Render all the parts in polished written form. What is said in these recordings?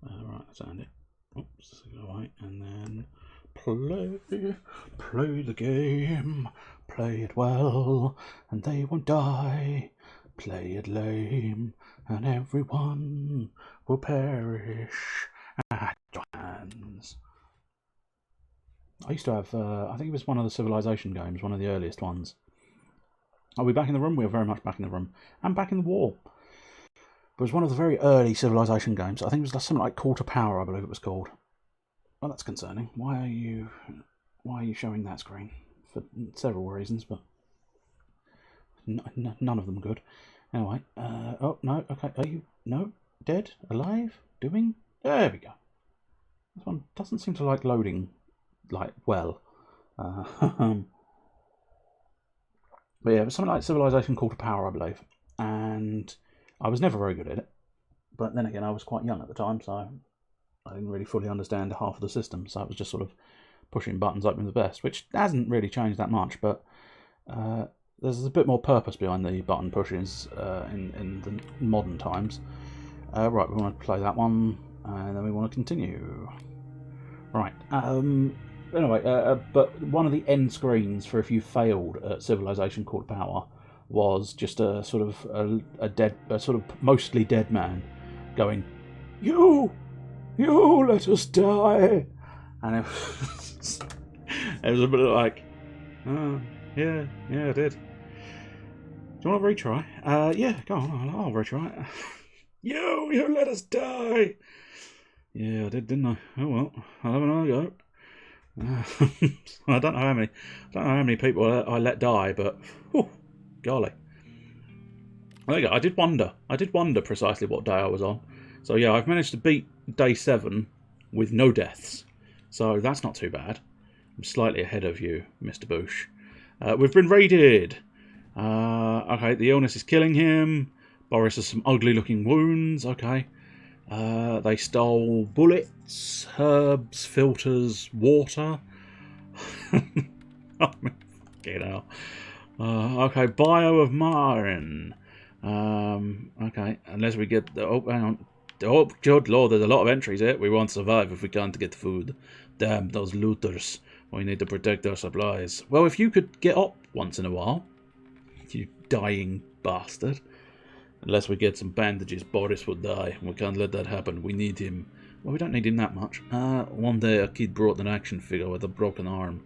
Right, that's it. Oops, right, and then play the game, play it well, and they won't die. Play it lame, and everyone will perish at your hands. I used to have, I think it was one of the Civilization games, one of the earliest ones. Are we back in the room? We are very much back in the room. And back in the war. It was one of the very early Civilization games. I think it was something like Call to Power, I believe it was called. Well, that's concerning. Why are you showing that screen? For several reasons, but none of them good. Anyway, oh, no, okay, are you, no, dead, alive, doing? There we go. This one doesn't seem to like loading, like, well. But yeah, it was something like Civilization Call to Power, I believe. And I was never very good at it. But then again, I was quite young at the time, so I didn't really fully understand half of the system. So I was just sort of pushing buttons, hoping the best, which hasn't really changed that much. But there's a bit more purpose behind the button pushes in the modern times. Right, we want to play that one, and then we want to continue. Right. Anyway, but one of the end screens for if you failed at Civilization Called Power was just a sort of a sort of mostly dead man going, "You let us die," and it was a bit like, oh, yeah, I did. Do you want to retry? Yeah, go on, I'll retry. You let us die. Yeah, I did, didn't I? Oh well, I'll have another go. I don't know how many people I let die, but whew, golly. There you go. I did wonder precisely what day I was on. So yeah, I've managed to beat day 7 with no deaths. So that's not too bad. I'm slightly ahead of you, Mr. Bush. We've been raided. Okay, the illness is killing him. Boris has some ugly looking wounds. Okay. They stole bullets, herbs, filters, water. Oh, fucking hell. Okay, bio of Marin. Okay, unless we get the... Oh, hang on. Oh, good lord, there's a lot of entries here. We won't survive if we can't get food. Damn, those looters. We need to protect our supplies. Well, if you could get up once in a while, you dying bastard. Unless we get some bandages, Boris will die. We can't let that happen. We need him. Well, we don't need him that much. One day a kid brought an action figure with a broken arm.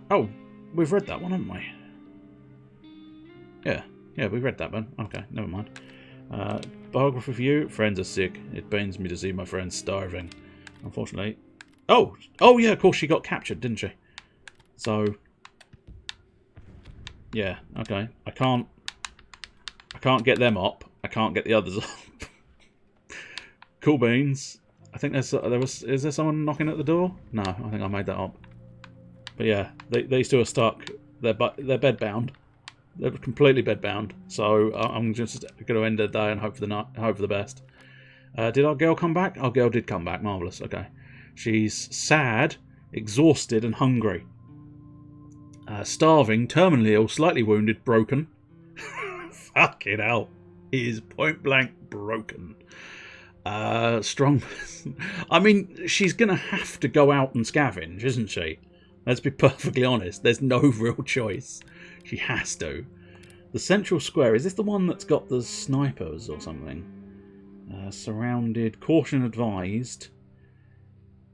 Oh, we've read that one, haven't we? Yeah, we read that one. Okay, never mind. Biography for you. Friends are sick. It pains me to see my friends starving. Unfortunately. Oh, yeah, of course she got captured, didn't she? So, yeah, okay. I can't get them up. I can't get the others up. Cool beans. I think is there someone knocking at the door? No, I think I made that up. But yeah, these two are stuck. They're bedbound. They're completely bedbound. So I'm just going to end the day and hope for the best. Did our girl come back? Our girl did come back. Marvellous. Okay. She's sad, exhausted, and hungry. Starving, terminally ill, slightly wounded, broken. Fucking hell. He is point blank broken. Strong. I mean, she's going to have to go out and scavenge, isn't she? Let's be perfectly honest. There's no real choice. She has to. The central square, is this the one that's got the snipers or something? Surrounded, caution advised.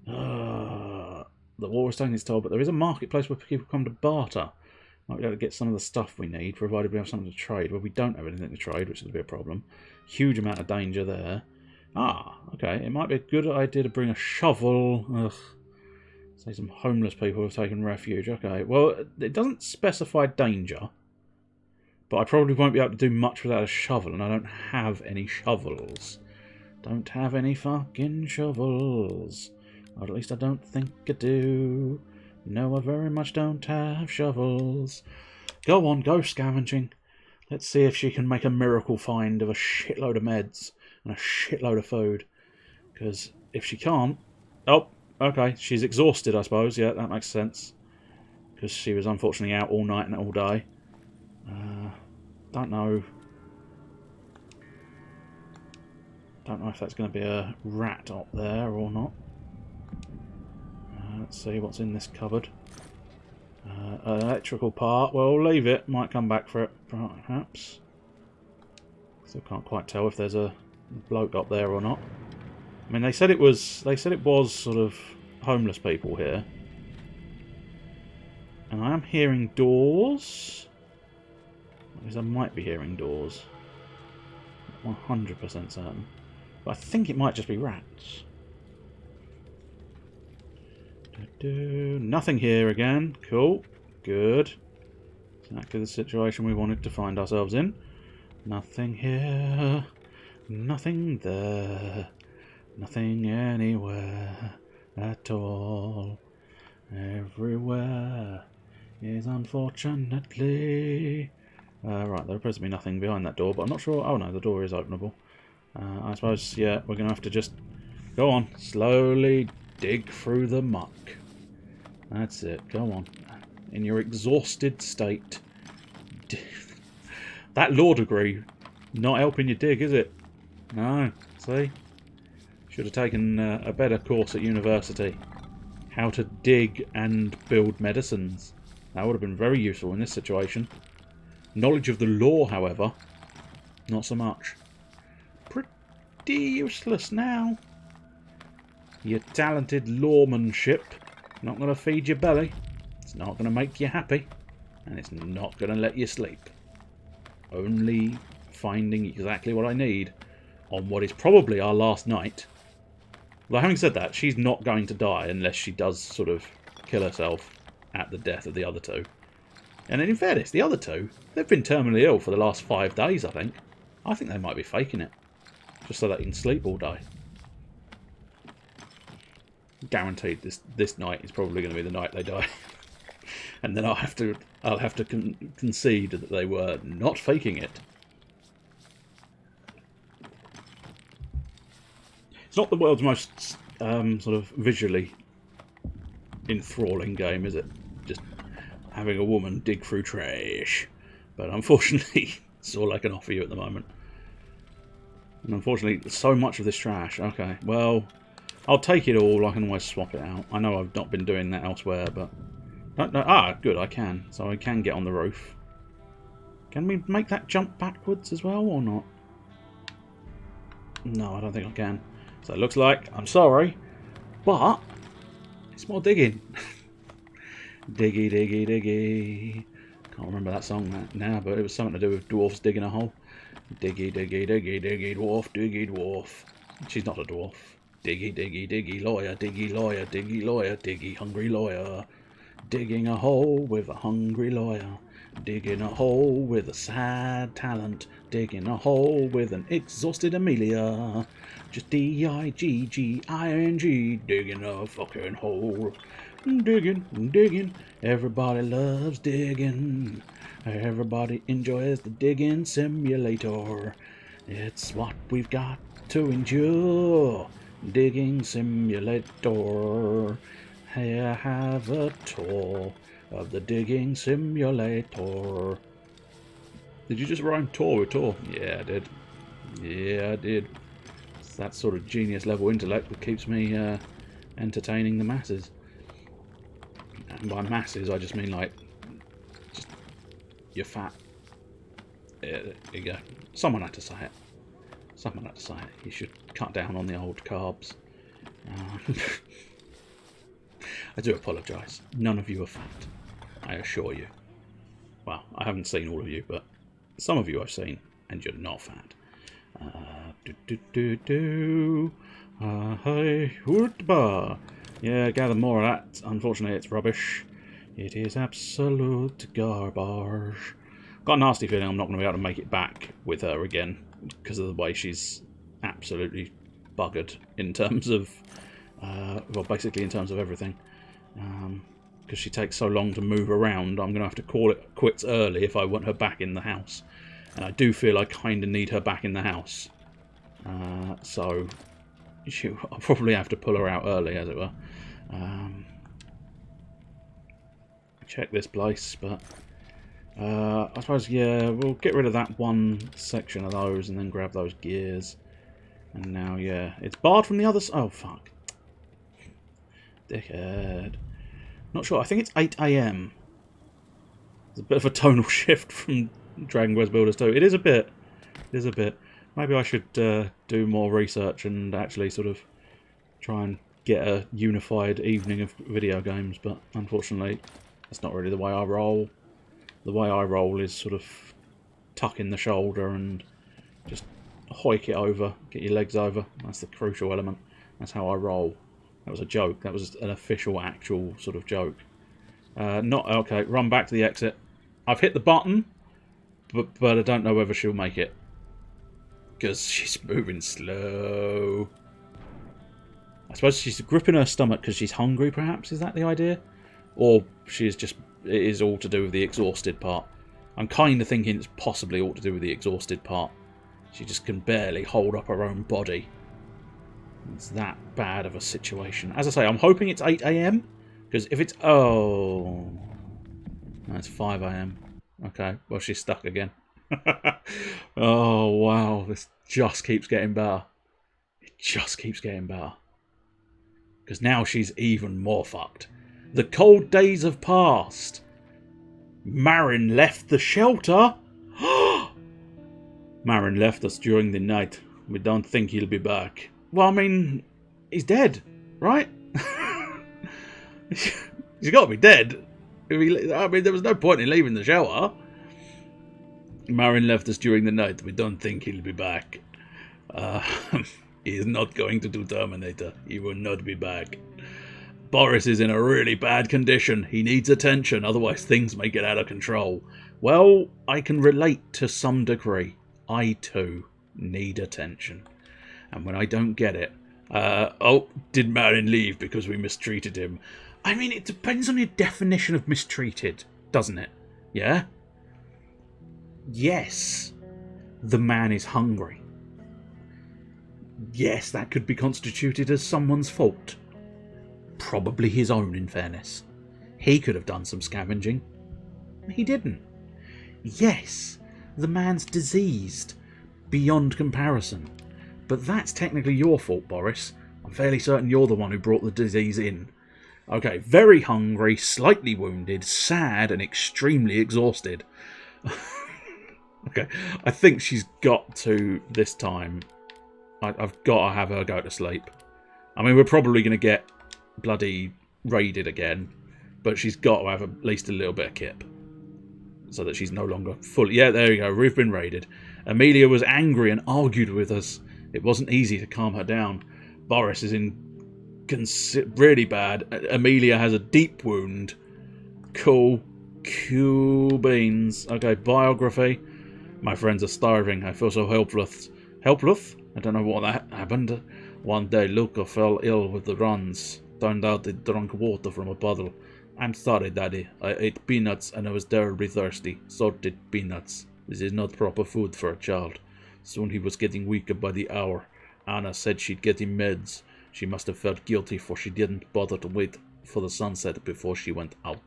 The war is taking its toll, but there is a marketplace where people come to barter. Might be able to get some of the stuff we need, provided we have something to trade. Well, we don't have anything to trade, which is going to be a problem. Huge amount of danger there. Ah, okay. It might be a good idea to bring a shovel. Ugh. Say some homeless people have taken refuge. Okay, well, it doesn't specify danger. But I probably won't be able to do much without a shovel, and I don't have any shovels. Don't have any fucking shovels. Or at least I don't think I do. No, I very much don't have shovels. Go on, go scavenging. Let's see if she can make a miracle find of a shitload of meds and a shitload of food. Because if she can't... Oh, okay, she's exhausted, I suppose. Yeah, that makes sense. Because she was unfortunately out all night and all day. Don't know. Don't know if that's going to be a rat up there or not. Let's see what's in this cupboard. An electrical part. Well, we'll leave it. Might come back for it, perhaps. Still can't quite tell if there's a bloke up there or not. I mean, they said it was sort of homeless people here. And I am hearing doors. At least I might be hearing doors. Not 100% certain. But I think it might just be rats. Nothing here again. Cool. Good. Exactly the situation we wanted to find ourselves in. Nothing here. Nothing there. Nothing anywhere at all. Everywhere is unfortunately... right, there appears to be nothing behind that door, but I'm not sure... Oh no, the door is openable. I suppose, yeah, we're going to have to just go on. Slowly dig through the muck. That's it, go on. In your exhausted state. That law degree not helping you dig, is it? No, see? Should have taken a better course at university. How to dig and build medicines. That would have been very useful in this situation. Knowledge of the law, however, not so much. Pretty useless now. Your talented lawmanship not going to feed your belly. It's not going to make you happy. And it's not going to let you sleep. Only finding exactly what I need on what is probably our last night. Well, having said that, she's not going to die unless she does sort of kill herself at the death of the other two. And in fairness, the other two, they've been terminally ill for the last 5 days, I think. I think they might be faking it. Just so they can sleep all day. Guaranteed this night is probably going to be the night they die. And then I'll have to concede that they were not faking it. It's not the world's most sort of visually enthralling game, is it? Just having a woman dig through trash. But unfortunately, it's all I can offer you at the moment. And unfortunately, so much of this trash. Okay, well, I'll take it all. I can always swap it out. I know I've not been doing that elsewhere, but... good, I can. So I can get on the roof. Can we make that jump backwards as well, or not? No, I don't think I can. So it looks like, I'm sorry, but it's more digging. Diggy, diggy, diggy. Can't remember that song now, but it was something to do with dwarfs digging a hole. Diggy, diggy, diggy, diggy, dwarf, diggy, dwarf. She's not a dwarf. Diggy, diggy, diggy, lawyer, diggy, lawyer, diggy, lawyer, diggy, hungry lawyer. Digging a hole with a hungry lawyer. Digging a hole with a sad talent. Digging a hole with an exhausted Amelia. Just D-I-G-G-I-N-G. Digging a fucking hole. Digging, digging. Everybody loves digging. Everybody enjoys the digging simulator. It's what we've got to endure. Digging simulator. Here, have a tour of the digging simulator. Did you just rhyme tour with tour? Yeah, I did. Yeah, I did. It's that sort of genius level intellect that keeps me entertaining the masses. And by masses, I just mean like, just you're fat. Yeah, there you go. Someone had to say it. Someone had to say it. You should cut down on the old carbs. I do apologise. None of you are fat. I assure you. Well, I haven't seen all of you, but some of you I've seen, and you're not fat. Yeah, gather more of that. Unfortunately, it's rubbish. It is absolute garbage. Got a nasty feeling I'm not going to be able to make it back with her again because of the way she's absolutely buggered in terms of, well, basically in terms of everything. Because she takes so long to move around, I'm going to have to call it quits early if I want her back in the house. And I do feel I kind of need her back in the house. So I'll probably have to pull her out early, as it were. Check this place, but I suppose, yeah, we'll get rid of that one section of those and then grab those gears. And now, yeah, it's barred from the other side. Oh, fuck. Dickhead. Not sure. I think it's 8 AM. It's a bit of a tonal shift from Dragon Quest Builders 2. It is a bit. It is a bit. Maybe I should do more research and actually sort of try and get a unified evening of video games, but unfortunately that's not really the way I roll. The way I roll is sort of tuck in the shoulder and just hoik it over, get your legs over. That's the crucial element. That's how I roll. That was a joke. That was an official, actual sort of joke. Not okay. Run back to the exit. I've hit the button, but I don't know whether she'll make it because she's moving slow. I suppose she's gripping her stomach because she's hungry. Perhaps is that the idea, or she's just it is all to do with the exhausted part. I'm kind of thinking it's possibly all to do with the exhausted part. She just can barely hold up her own body. It's that bad of a situation. As I say, I'm hoping it's 8 AM. Because if it's... Oh... No, it's 5 AM. Okay, well, she's stuck again. Oh, wow. This just keeps getting better. It just keeps getting better. Because now she's even more fucked. The cold days have passed. Marin left the shelter. Marin left us during the night. We don't think he'll be back. Well, I mean, he's dead, right? He's got to be dead. I mean, there was no point in leaving the shelter. Marin left us during the night. We don't think he'll be back. He is not going to do Terminator. He will not be back. Boris is in a really bad condition. He needs attention, otherwise things may get out of control. Well, I can relate to some degree. I, too, need attention. And when I don't get it... oh, did Marin leave because we mistreated him? I mean, it depends on your definition of mistreated, doesn't it? Yeah? Yes, the man is hungry. Yes, that could be constituted as someone's fault. Probably his own, in fairness. He could have done some scavenging. He didn't. Yes, the man's diseased, beyond comparison. But that's technically your fault, Boris. I'm fairly certain you're the one who brought the disease in. Okay, very hungry, slightly wounded, sad, and extremely exhausted. Okay, I think she's got to, this time, I've got to have her go to sleep. I mean, we're probably going to get bloody raided again, but she's got to have at least a little bit of kip. So that she's no longer fully... Yeah, there you go, we've been raided. Amelia was angry and argued with us. It wasn't easy to calm her down. Boris is in really bad. Amelia has a deep wound. Cool. Beans. Okay, biography. My friends are starving. I feel so helpless. Helpless? I don't know what that happened. One day Luca fell ill with the runs. Turned out he drank water from a bottle. I'm sorry, Daddy. I ate peanuts and I was terribly thirsty. Salted peanuts. This is not proper food for a child. Soon he was getting weaker by the hour. Anna said she'd get him meds. She must have felt guilty, for she didn't bother to wait for the sunset before she went out.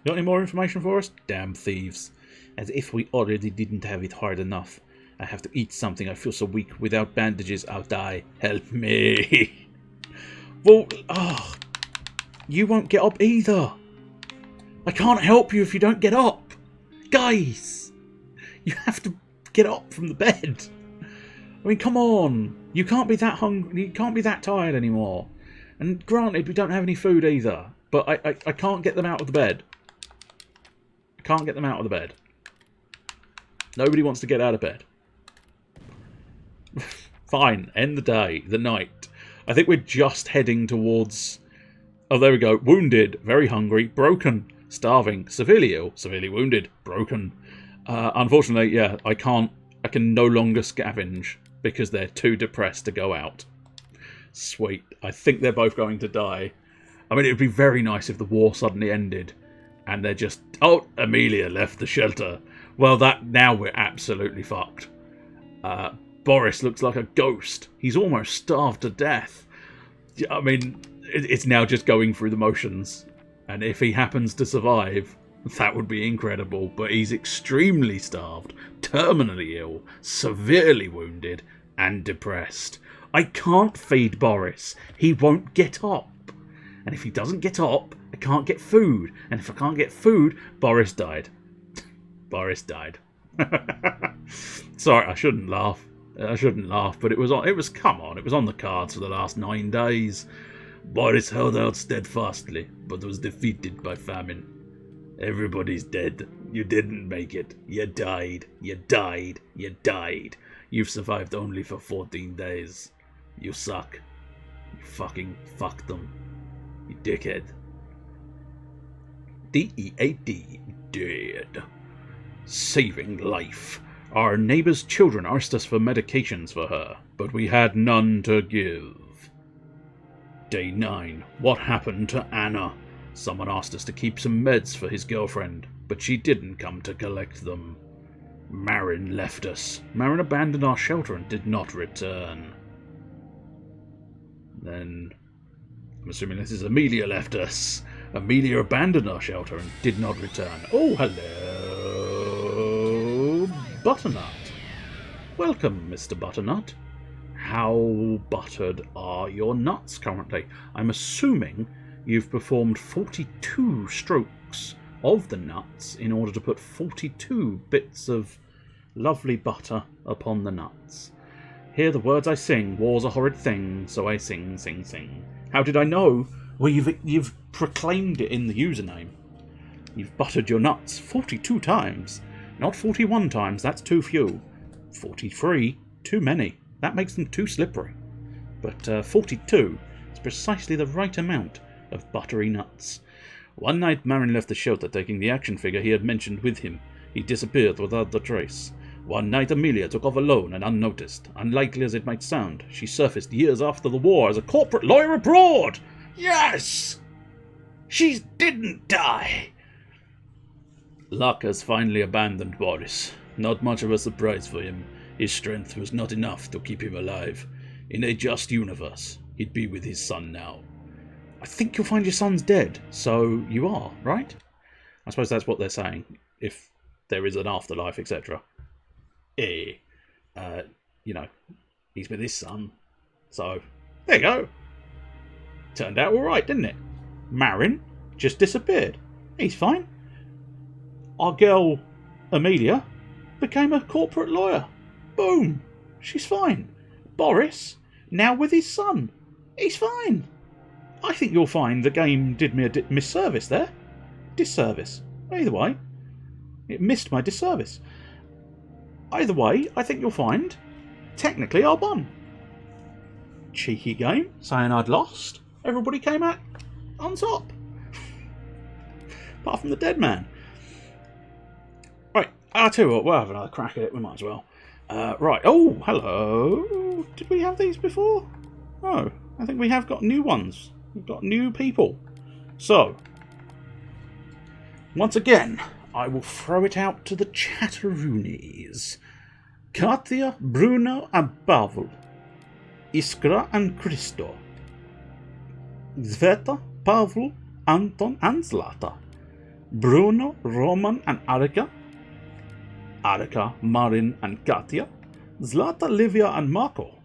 Got any more information for us? Damn thieves. As if we already didn't have it hard enough. I have to eat something. I feel so weak. Without bandages, I'll die. Help me. Well, you won't get up either. I can't help you if you don't get up. Guys, you have to get up from the bed. I mean, come on. You can't be that hungry. You can't be that tired anymore. And granted, we don't have any food either. But I can't get them out of the bed. I can't get them out of the bed. Nobody wants to get out of bed. Fine. End the day. The night. I think we're just heading towards... Oh, there we go. Wounded. Very hungry. Broken. Starving. Severely ill. Severely wounded. Broken. Unfortunately, yeah, I can no longer scavenge because they're too depressed to go out. Sweet. I think they're both going to die. I mean, it would be very nice if the war suddenly ended and they're just... Oh, Amelia left the shelter. Well, now we're absolutely fucked. Boris looks like a ghost. He's almost starved to death. I mean, it's now just going through the motions. And if he happens to survive, That would be incredible, but he's extremely starved, terminally ill, severely wounded, and depressed. I can't feed Boris. He won't get up. And if he doesn't get up, I can't get food. And if I can't get food, Boris died. Boris died. Sorry, I shouldn't laugh. But it was come on, it was on the cards for the last 9 days. Boris held out steadfastly, but was defeated by famine. Everybody's dead. You didn't make it. You died. You died. You died. You've survived only for 14 days. You suck. You fucking fuck them. You dickhead. D-E-A-D. Dead. Saving life. Our neighbour's children asked us for medications for her, but we had none to give. Day 9. What happened to Anna? Someone asked us to keep some meds for his girlfriend, but she didn't come to collect them. Marin left us. Marin abandoned our shelter and did not return. Then, I'm assuming this is Amelia left us. Amelia abandoned our shelter and did not return. Oh, hello, Butternut. Welcome, Mr. Butternut. How buttered are your nuts currently? I'm assuming you've performed 42 strokes of the nuts in order to put 42 bits of lovely butter upon the nuts. Hear the words I sing, war's a horrid thing, so I sing, sing, sing. How did I know? Well, you've proclaimed it in the username. You've buttered your nuts 42 times. Not 41 times, that's too few. 43, too many. That makes them too slippery. But 42 is precisely the right amount of buttery nuts. One night Marin left the shelter taking the action figure he had mentioned with him. He disappeared without a trace. One night Amelia took off alone and unnoticed. Unlikely as it might sound, she surfaced years after the war as a corporate lawyer abroad! Yes! She didn't die! Luck has finally abandoned Boris. Not much of a surprise for him. His strength was not enough to keep him alive. In a just universe, he'd be with his son now. I think you'll find your son's dead, so you are, right? I suppose that's what they're saying, if there is an afterlife, etc. You know, he's with his son. So, there you go. Turned out alright, didn't it? Marin just disappeared. He's fine. Our girl, Amelia, became a corporate lawyer. Boom. She's fine. Boris, now with his son. He's fine. I think you'll find the game did me a misservice there. Disservice. Either way, it missed my disservice. Either way, I think you'll find, technically, I won. Cheeky game, saying I'd lost. Everybody came out on top. Apart from the dead man. Right, I'll tell you what, we'll have another crack at it, we might as well. Right, oh, hello. Did we have these before? Oh, I think we have got new ones. We've got new people. So, once again, I will throw it out to the chatteroonies. Katya, Bruno and Pavel. Iskra and Christo. Zveta, Pavel, Anton and Zlata. Bruno, Roman and Arika. Arika, Marin and Katya. Zlata, Livia and Marco.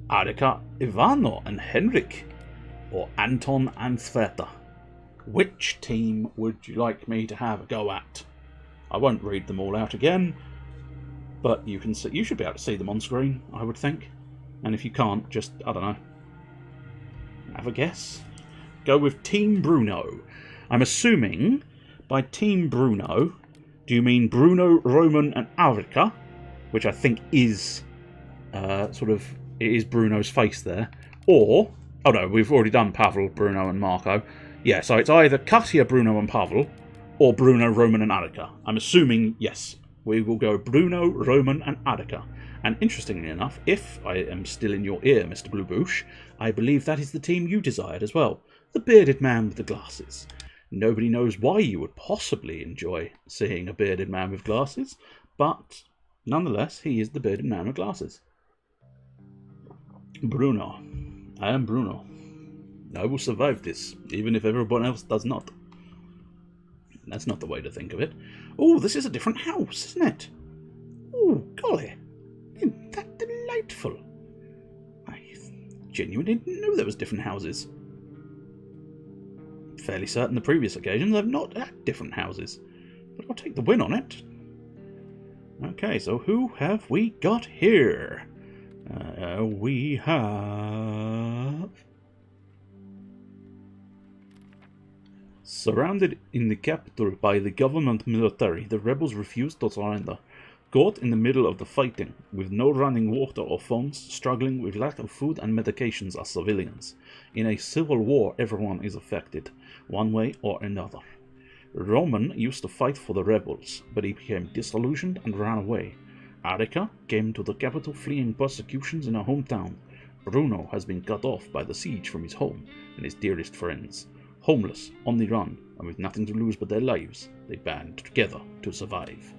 Arika, Ivano and Henrik. Or Anton and Sveta. Which team would you like me to have a go at? I won't read them all out again, but you can see, you should be able to see them on screen, I would think. And if you can't, just, I don't know, have a guess. Go with Team Bruno. I'm assuming by Team Bruno, do you mean Bruno, Roman and Aurica? Which I think is it is Bruno's face there. Or, oh no, we've already done Pavel, Bruno and Marco. Yeah, so it's either Katya, Bruno and Pavel, or Bruno, Roman and Arika. I'm assuming, yes, we will go Bruno, Roman and Arika. And interestingly enough, if I am still in your ear, Mr. Blueboosh, I believe that is the team you desired as well. The bearded man with the glasses. Nobody knows why you would possibly enjoy seeing a bearded man with glasses, but nonetheless, he is the bearded man with glasses. Bruno. I am Bruno. I will survive this, even if everyone else does not. That's not the way to think of it. Oh, this is a different house, isn't it? Oh, golly. Isn't that delightful? I genuinely didn't know there was different houses. Fairly certain the previous occasions I've not had different houses. But I'll take the win on it. Okay, so who have we got here? We have... Surrounded in the capital by the government military, the rebels refused to surrender. Caught in the middle of the fighting, with no running water or phones, struggling with lack of food and medications as civilians. In a civil war, everyone is affected, one way or another. Roman used to fight for the rebels, but he became disillusioned and ran away. Arica came to the capital fleeing persecutions in her hometown. Bruno has been cut off by the siege from his home and his dearest friends. Homeless, on the run, and with nothing to lose but their lives, they band together to survive.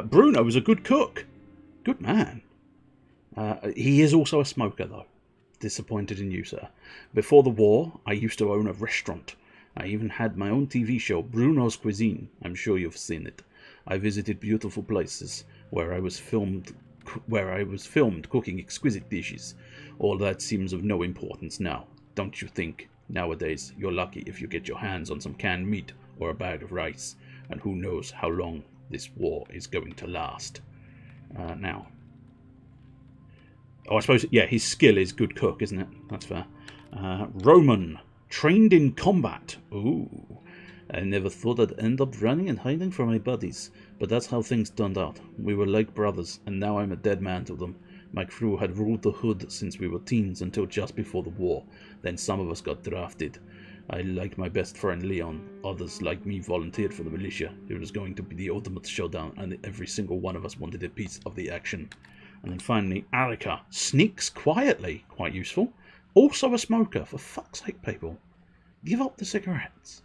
Bruno is a good cook. Good man. He is also a smoker, though. Disappointed in you, sir. Before the war, I used to own a restaurant. I even had my own TV show, Bruno's Cuisine. I'm sure you've seen it. I visited beautiful places where I was filmed cooking exquisite dishes. All that seems of no importance now, don't you think? Nowadays, you're lucky if you get your hands on some canned meat or a bag of rice, and who knows how long this war is going to last. Now. Oh, I suppose, yeah, his skill is good cook, isn't it? That's fair. Roman, trained in combat. Ooh. I never thought I'd end up running and hiding from my buddies, but that's how things turned out. We were like brothers, and now I'm a dead man to them. My crew had ruled the hood since we were teens until just before the war. Then some of us got drafted. I liked my best friend Leon. Others, like me, volunteered for the militia. It was going to be the ultimate showdown, and every single one of us wanted a piece of the action. And then finally, Arica sneaks quietly. Quite useful. Also a smoker. For fuck's sake, people. Give up the cigarettes.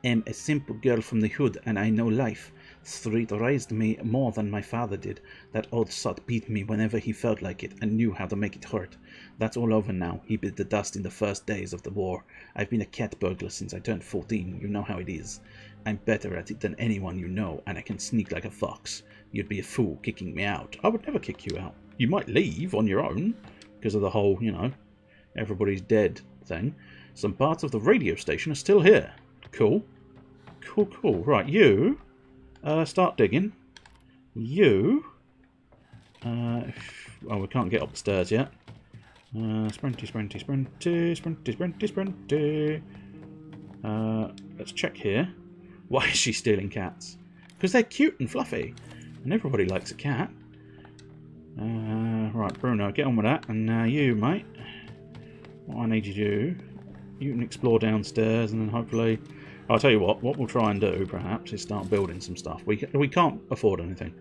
Am a simple girl from the hood, and I know life. Street raised me more than my father did. That old sot beat me whenever he felt like it, and knew how to make it hurt. That's all over now. He bit the dust in the first days of the war. I've been a cat burglar since I turned 14. You know how it is. I'm better at it than anyone you know, and I can sneak like a fox. You'd be a fool kicking me out. I would never kick you out. You might leave on your own, because of the whole, everybody's dead thing. Some parts of the radio station are still here. Cool. Cool. Right, you... start digging. You... oh, we can't get up the stairs yet. Sprinty. Let's check here. Why is she stealing cats? Because they're cute and fluffy. And everybody likes a cat. Right, Bruno, get on with that. And now you, mate. What I need you to do... You can explore downstairs and then hopefully... I'll tell you what we'll try and do, perhaps, is start building some stuff. We can't afford anything.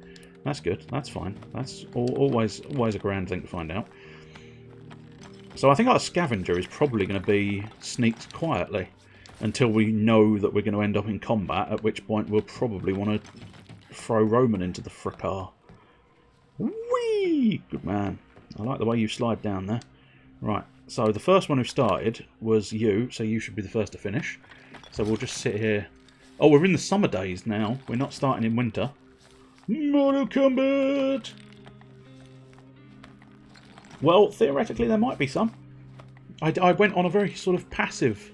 That's good. That's fine. That's always a grand thing to find out. So I think our scavenger is probably going to be sneaked quietly until we know that we're going to end up in combat, at which point we'll probably want to throw Roman into the fracas. Whee! Good man. I like the way you slide down there. Right, so the first one who started was you, so you should be the first to finish. So we'll just sit here. Oh, we're in the summer days now. We're not starting in winter. Mortal Kombat! Well, theoretically there might be some. I went on a very sort of passive...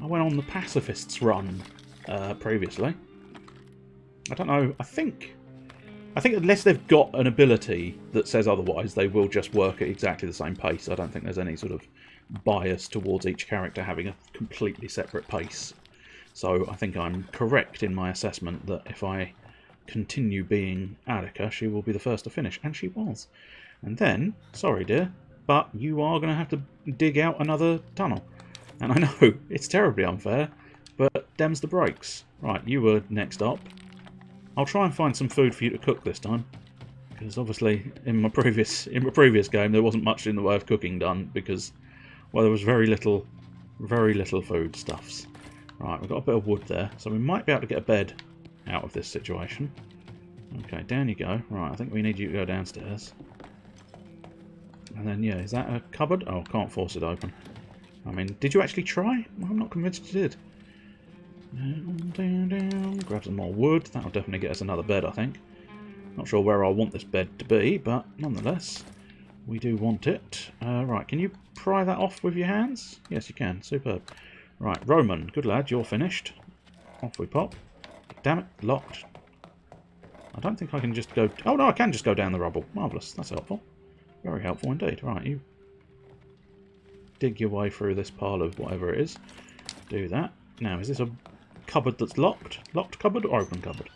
I went on the pacifists run previously. I don't know. I think unless they've got an ability that says otherwise, they will just work at exactly the same pace. I don't think there's any sort of bias towards each character having a completely separate pace. So I think I'm correct in my assessment that if I continue being Arica, she will be the first to finish. And she was. And then, sorry dear, but you are going to have to dig out another tunnel. And I know, it's terribly unfair, but them's the breaks. Right, you were next up. I'll try and find some food for you to cook this time. Because obviously, in my previous game, there wasn't much in the way of cooking done, because, well, there was very little foodstuffs. Right, we've got a bit of wood there, so we might be able to get a bed out of this situation. Okay, down you go. Right, I think we need you to go downstairs. And then, yeah, is that a cupboard? Oh, can't force it open. I mean, did you actually try? I'm not convinced you did. Down. Grab some more wood. That'll definitely get us another bed, I think. Not sure where I want this bed to be, but nonetheless, we do want it. Right, can you pry that off with your hands? Yes, you can. Superb. Right, Roman, good lad, you're finished. Off we pop. Damn it, locked. I don't think I can just go... Oh, no, I can just go down the rubble. Marvellous, that's helpful. Very helpful indeed. Right, you dig your way through this pile of whatever it is. Do that. Now, is this a cupboard that's locked? Locked cupboard or open cupboard?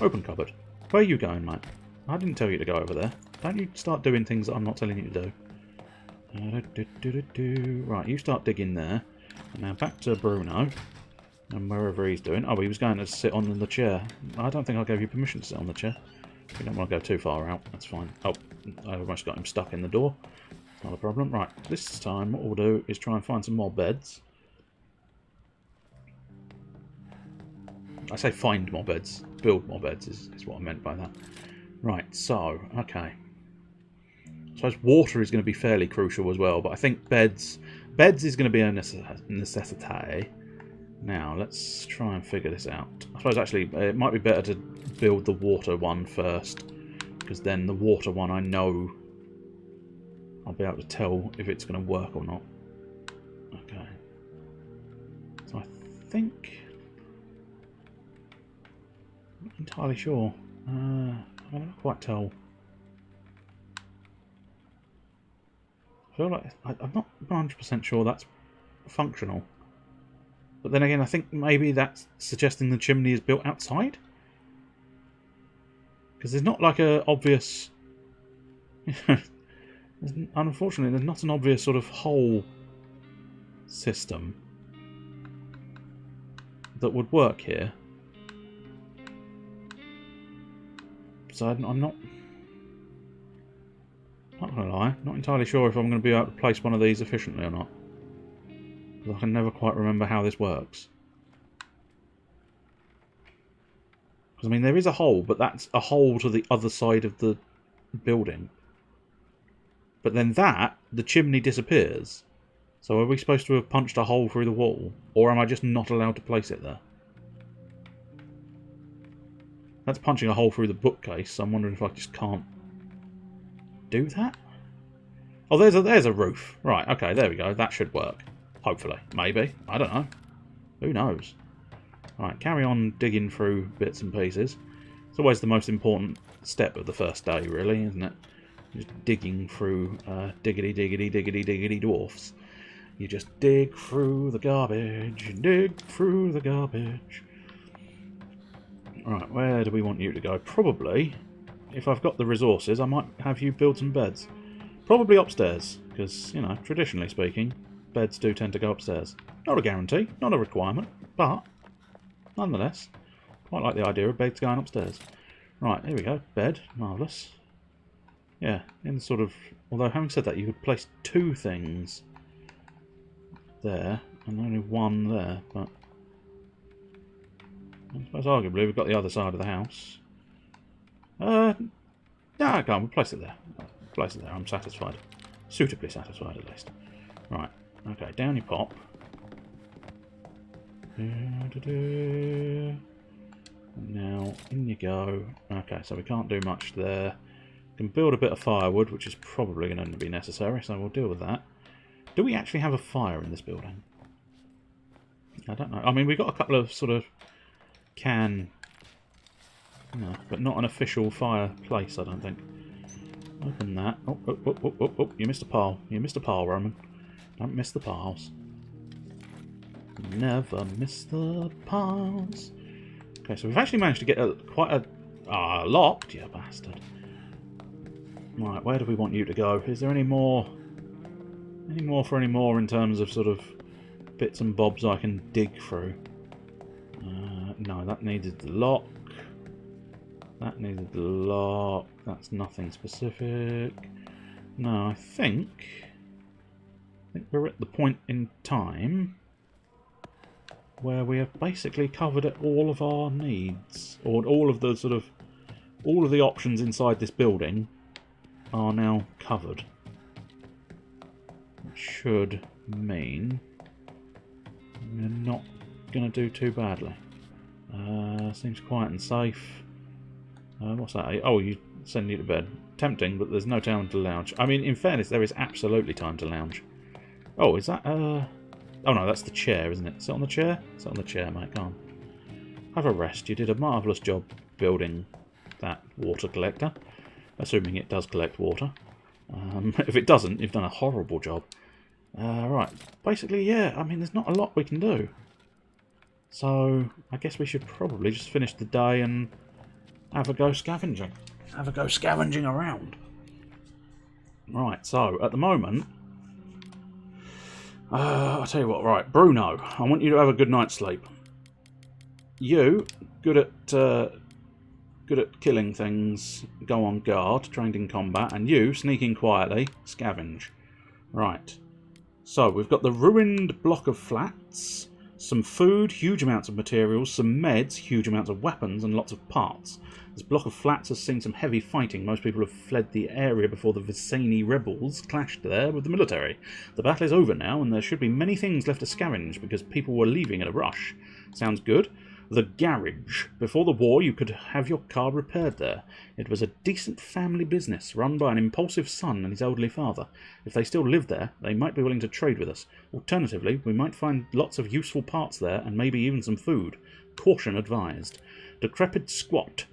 Open cupboard. Where are you going, mate? I didn't tell you to go over there. Don't you start doing things that I'm not telling you to do. Right, you start digging there. And now back to Bruno. And wherever he's doing. Oh, he was going to sit on the chair. I don't think I gave you permission to sit on the chair. We don't want to go too far out. That's fine. Oh, I almost got him stuck in the door. Not a problem. Right, this time what we'll do is try and find some more beds. I say find more beds. Build more beds is what I meant by that. Right, so, okay. I suppose water is going to be fairly crucial as well, but I think beds is going to be a necessity. Now, let's try and figure this out. I suppose actually it might be better to build the water one first, because then the water one I know I'll be able to tell if it's going to work or not. Okay. So I think... I'm not entirely sure. I don't quite tell. I feel like I'm not 100% sure that's functional. But then again, I think maybe that's suggesting the chimney is built outside? Because there's not like a obvious... Unfortunately, there's not an obvious sort of hole system that would work here. So I'm not going to lie, not entirely sure if I'm going to be able to place one of these efficiently or not. I can never quite remember how this works. Because, I mean, there is a hole, but that's a hole to the other side of the building. But then the chimney disappears. So are we supposed to have punched a hole through the wall? Or am I just not allowed to place it there? That's punching a hole through the bookcase, so I'm wondering if I just can't do that? Oh, there's a roof. Right, okay, there we go. That should work. Hopefully. Maybe. I don't know. Who knows? Right, carry on digging through bits and pieces. It's always the most important step of the first day, really, isn't it? Just digging through diggity dwarfs. You just dig through the garbage. Dig through the garbage. Right, where do we want you to go? Probably, if I've got the resources, I might have you build some beds. Probably upstairs, because, you know, traditionally speaking, beds do tend to go upstairs. Not a guarantee, not a requirement, but nonetheless, quite like the idea of beds going upstairs. Right, here we go. Bed. Marvellous. Yeah, in sort of... Although, having said that, you could place two things there, and only one there, but... I suppose arguably we've got the other side of the house. No, I can't. We'll place it there. Place it there. I'm satisfied. Suitably satisfied, at least. Right. Okay, down you pop. And now, in you go. Okay, so we can't do much there. We can build a bit of firewood, which is probably going to be necessary, so we'll deal with that. Do we actually have a fire in this building? I don't know. I mean, we've got a couple of sort of no, but not an official fireplace, I don't think. Open that. Oh, you missed a pile. You missed a pile, Roman. Don't miss the piles. Never miss the piles. Okay, so we've actually managed to get quite a... locked, you bastard. Right, where do we want you to go? Is there any more in terms of sort of bits and bobs I can dig through? No, that needed the lock. That needed the lock. That's nothing specific. No, I think we're at the point in time where we have basically covered all of our needs, or all of the options inside this building are now covered. Which should mean we're not going to do too badly. Seems quiet and safe. What's that? Oh, you send you to bed. Tempting, but there's no time to lounge. I mean, in fairness, there is absolutely time to lounge. Oh, is that... Oh no, that's the chair, isn't it? Sit on the chair? Sit on the chair, mate. Go on. Have a rest. You did a marvellous job building that water collector. Assuming it does collect water. If it doesn't, you've done a horrible job. Right. Basically, yeah, I mean, there's not a lot we can do. So, I guess we should probably just finish the day and have a go scavenging. Have a go scavenging around. Right, so, at the moment... I'll tell you what, right, Bruno, I want you to have a good night's sleep. You, good at killing things, go on guard, trained in combat, and you, sneaking quietly, scavenge. Right. So, we've got the ruined block of flats, some food, huge amounts of materials, some meds, huge amounts of weapons, and lots of parts. This block of flats has seen some heavy fighting. Most people have fled the area before the Visani rebels clashed there with the military. The battle is over now, and there should be many things left to scavenge because people were leaving in a rush. Sounds good. The garage. Before the war, you could have your car repaired there. It was a decent family business, run by an impulsive son and his elderly father. If they still lived there, they might be willing to trade with us. Alternatively, we might find lots of useful parts there, and maybe even some food. Caution advised. Decrepit squat.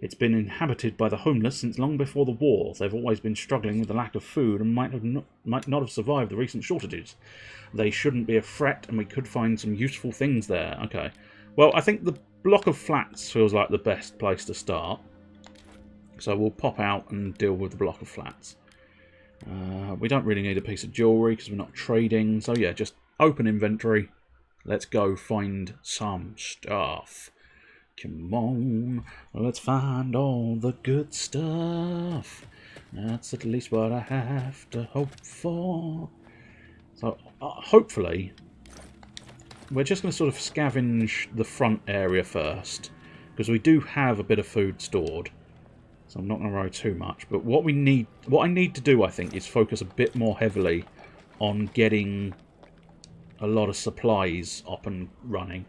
It's been inhabited by the homeless since long before the war. They've always been struggling with the lack of food and might not have survived the recent shortages. They shouldn't be a threat, and we could find some useful things there. Okay. Well, I think the block of flats feels like the best place to start. So we'll pop out and deal with the block of flats. We don't really need a piece of jewellery because we're not trading. So yeah, just open inventory. Let's go find some stuff. Come on, let's find all the good stuff. That's at least what I have to hope for. So hopefully... we're just going to sort of scavenge the front area first, because we do have a bit of food stored. So I'm not going to worry too much. But what I need to do, I think, is focus a bit more heavily on getting a lot of supplies up and running.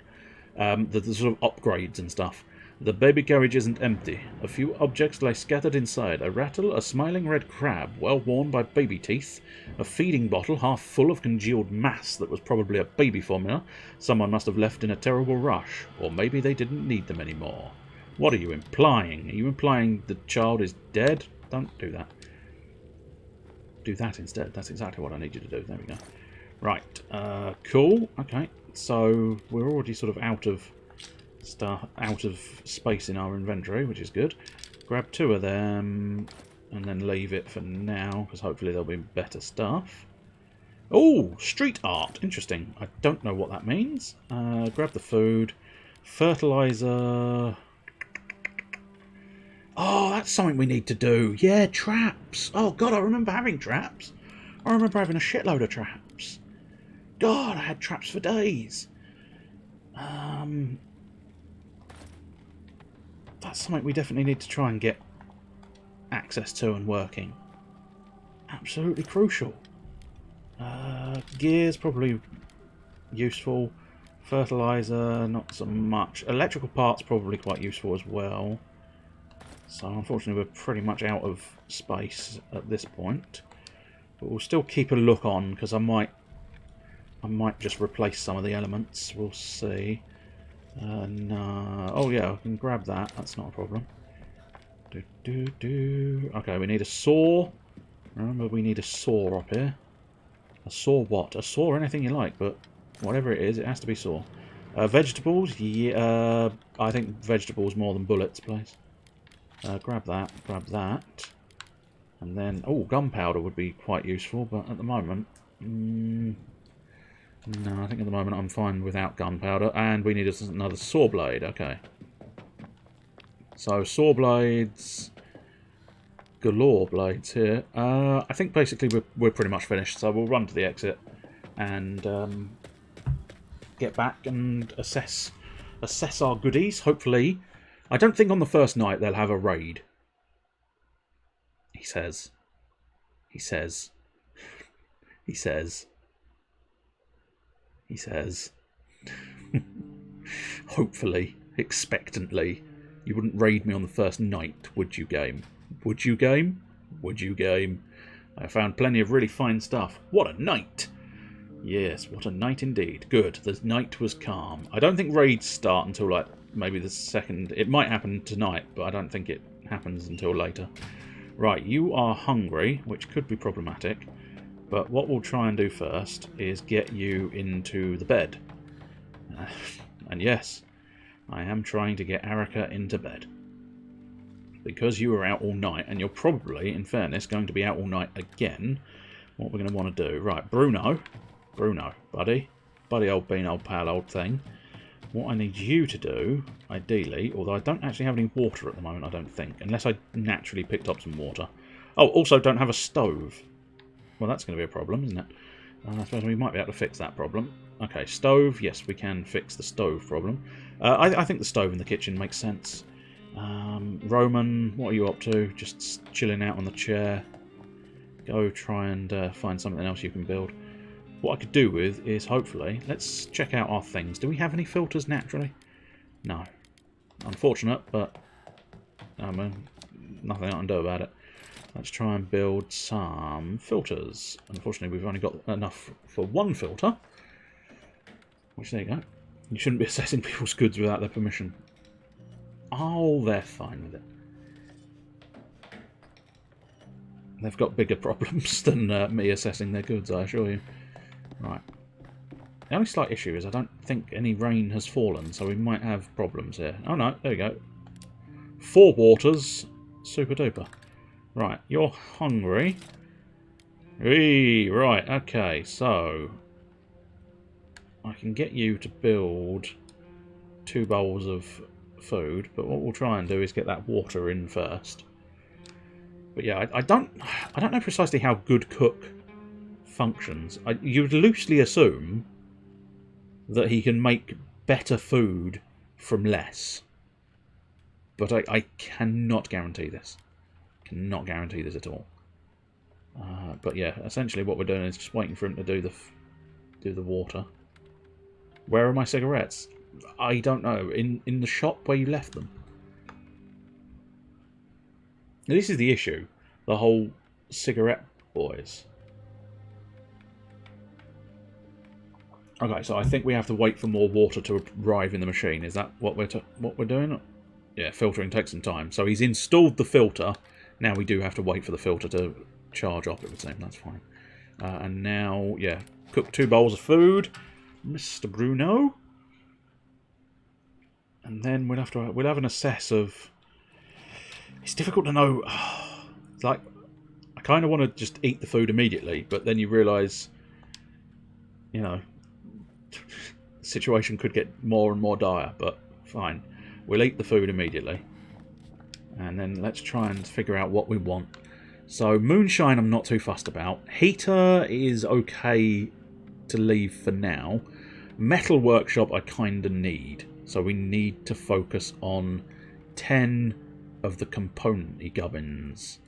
The sort of upgrades and stuff. The baby carriage isn't empty. A few objects lie scattered inside. A rattle, a smiling red crab, well worn by baby teeth, a feeding bottle half full of congealed mass that was probably a baby formula someone must have left in a terrible rush, or maybe they didn't need them anymore. What are you implying? Are you implying the child is dead? Don't do that. Do that instead. That's exactly what I need you to do. There we go. Right. Cool. Okay. So we're already sort of out of space in our inventory, which is good. Grab 2 of them and then leave it for now, because hopefully there'll be better stuff. Oh, street art. Interesting. I don't know what that means. Grab the food. Fertilizer. Oh, that's something we need to do. Yeah, traps. Oh, God, I remember having traps. I remember having a shitload of traps. God, I had traps for days. That's something we definitely need to try and get access to and working. Absolutely crucial. Gear's probably useful. Fertilizer, not so much. Electrical parts probably quite useful as well. So unfortunately we're pretty much out of space at this point. But we'll still keep a look on, because I might just replace some of the elements. We'll see. No. Oh yeah, I can grab that. That's not a problem. Okay, we need a saw. Remember, we need a saw up here. A saw what? A saw anything you like, but whatever it is, it has to be saw. Vegetables? Yeah, I think vegetables more than bullets, please. Grab that. Grab that. And then, oh, gunpowder would be quite useful, but at the moment... no, I think at the moment I'm fine without gunpowder. And we need another saw blade. Okay. So, saw blades... galore blades here. I think basically we're pretty much finished. So we'll run to the exit and get back and assess our goodies. Hopefully... I don't think on the first night they'll have a raid. He says. He says. He says. He says. Hopefully, expectantly. You wouldn't raid me on the first night, would you, game? Would you, game? Would you, game? I found plenty of really fine stuff. What a night! Yes, what a night indeed. Good, the night was calm. I don't think raids start until, like, maybe the second... It might happen tonight, but I don't think it happens until later. Right, you are hungry, which could be problematic. But what we'll try and do first is get you into the bed. And yes, I am trying to get Arica into bed. Because you were out all night, and you're probably, in fairness, going to be out all night again, what we're going to want to do... Right, Bruno, buddy. Buddy, old bean, old pal, old thing. What I need you to do, ideally, although I don't actually have any water at the moment, I don't think, unless I naturally picked up some water. Oh, also don't have a stove. Well, that's going to be a problem, isn't it? I suppose we might be able to fix that problem. Okay, stove. Yes, we can fix the stove problem. I think the stove in the kitchen makes sense. Roman, what are you up to? Just chilling out on the chair. Go try and find something else you can build. What I could do with is, hopefully, let's check out our things. Do we have any filters naturally? No. Unfortunate, but nothing I can do about it. Let's try and build some filters. Unfortunately, we've only got enough for one filter. Which, there you go. You shouldn't be assessing people's goods without their permission. Oh, they're fine with it. They've got bigger problems than me assessing their goods, I assure you. Right. The only slight issue is I don't think any rain has fallen, so we might have problems here. Oh no, there we go. 4 waters. Super duper. Right, you're hungry. Right, okay, so... I can get you to build 2 bowls of food, but what we'll try and do is get that water in first. But yeah, I don't know precisely how good cook functions. You'd loosely assume that he can make better food from less. But I cannot guarantee this. Cannot guarantee this at all. But yeah, essentially what we're doing is just waiting for him to do the water. Where are my cigarettes? I don't know. In the shop where you left them. This is the issue. The whole cigarette boys. Okay, so I think we have to wait for more water to arrive in the machine. Is that what we're doing? Yeah, filtering takes some time. So he's installed the filter. Now we do have to wait for the filter to charge up, it would seem. That's fine. And now, yeah, cook 2 bowls of food. Mr. Bruno. And then we'll have an assess of... It's difficult to know. It's like, I kind of want to just eat the food immediately, but then you realise, you know, the situation could get more and more dire, but fine. We'll eat the food immediately. And then let's try and figure out what we want. So, moonshine I'm not too fussed about. Heater is okay to leave for now. Metal workshop I kind of need. So we need to focus on 10 of the component gubbins.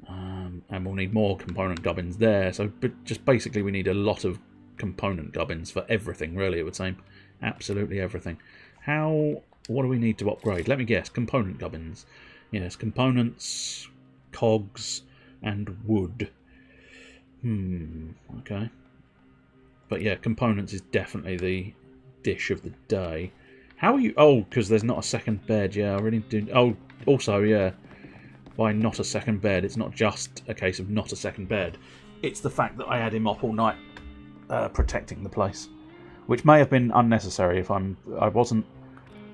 And we'll need more component gubbins there. So just basically we need a lot of component gubbins for everything, really, it would seem. Absolutely everything. What do we need to upgrade? Let me guess. Component gubbins. Yes, components, cogs, and wood. Okay. But yeah, components is definitely the dish of the day. How are you... Oh, because there's not a second bed. Yeah, I really do... Oh, also, yeah. By not a second bed, it's not just a case of not a second bed. It's the fact that I had him up all night protecting the place. Which may have been unnecessary if I wasn't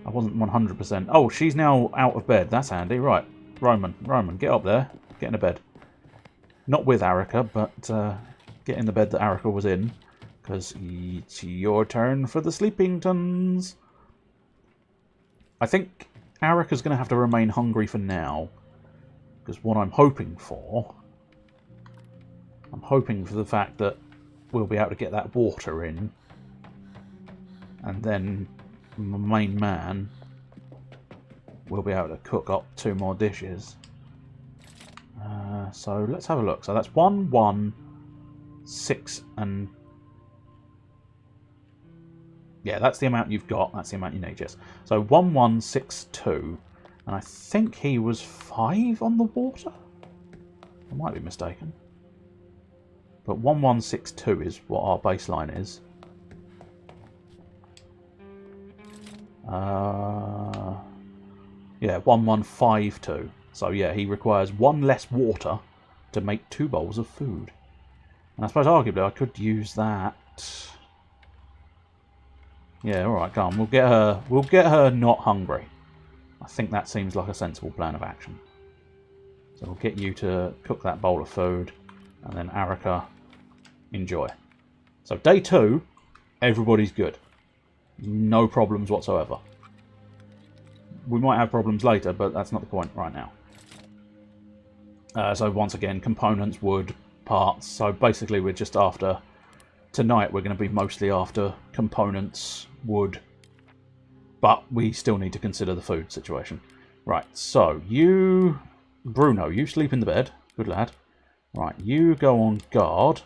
100%. Oh, she's now out of bed. That's handy. Right. Roman, get up there. Get in a bed. Not with Arica, but get in the bed that Arica was in. Because it's your turn for the Sleepingtons. I think Arica's going to have to remain hungry for now. Because what I'm hoping for the fact that we'll be able to get that water in. And then my main man will be able to cook up 2 more dishes. So let's have a look. So that's 1, 1, 6 and Yeah, that's the amount you've got. That's the amount you need, yes. So 1162. And I think he was 5 on the water? I might be mistaken. But 1162 is what our baseline is. Yeah, 1152. So yeah, he requires 1 less water to make 2 bowls of food. And I suppose arguably I could use that. Yeah, alright, come on. We'll get her not hungry. I think that seems like a sensible plan of action. So we'll get you to cook that bowl of food, and then Arika, enjoy. So day 2, everybody's good. No problems whatsoever. We might have problems later, but that's not the point right now. So once again, components, wood, parts. So basically we're just after... Tonight we're going to be mostly after components, wood, but we still need to consider the food situation. Right, so you... Bruno, you sleep in the bed. Good lad. Right, you go on guard,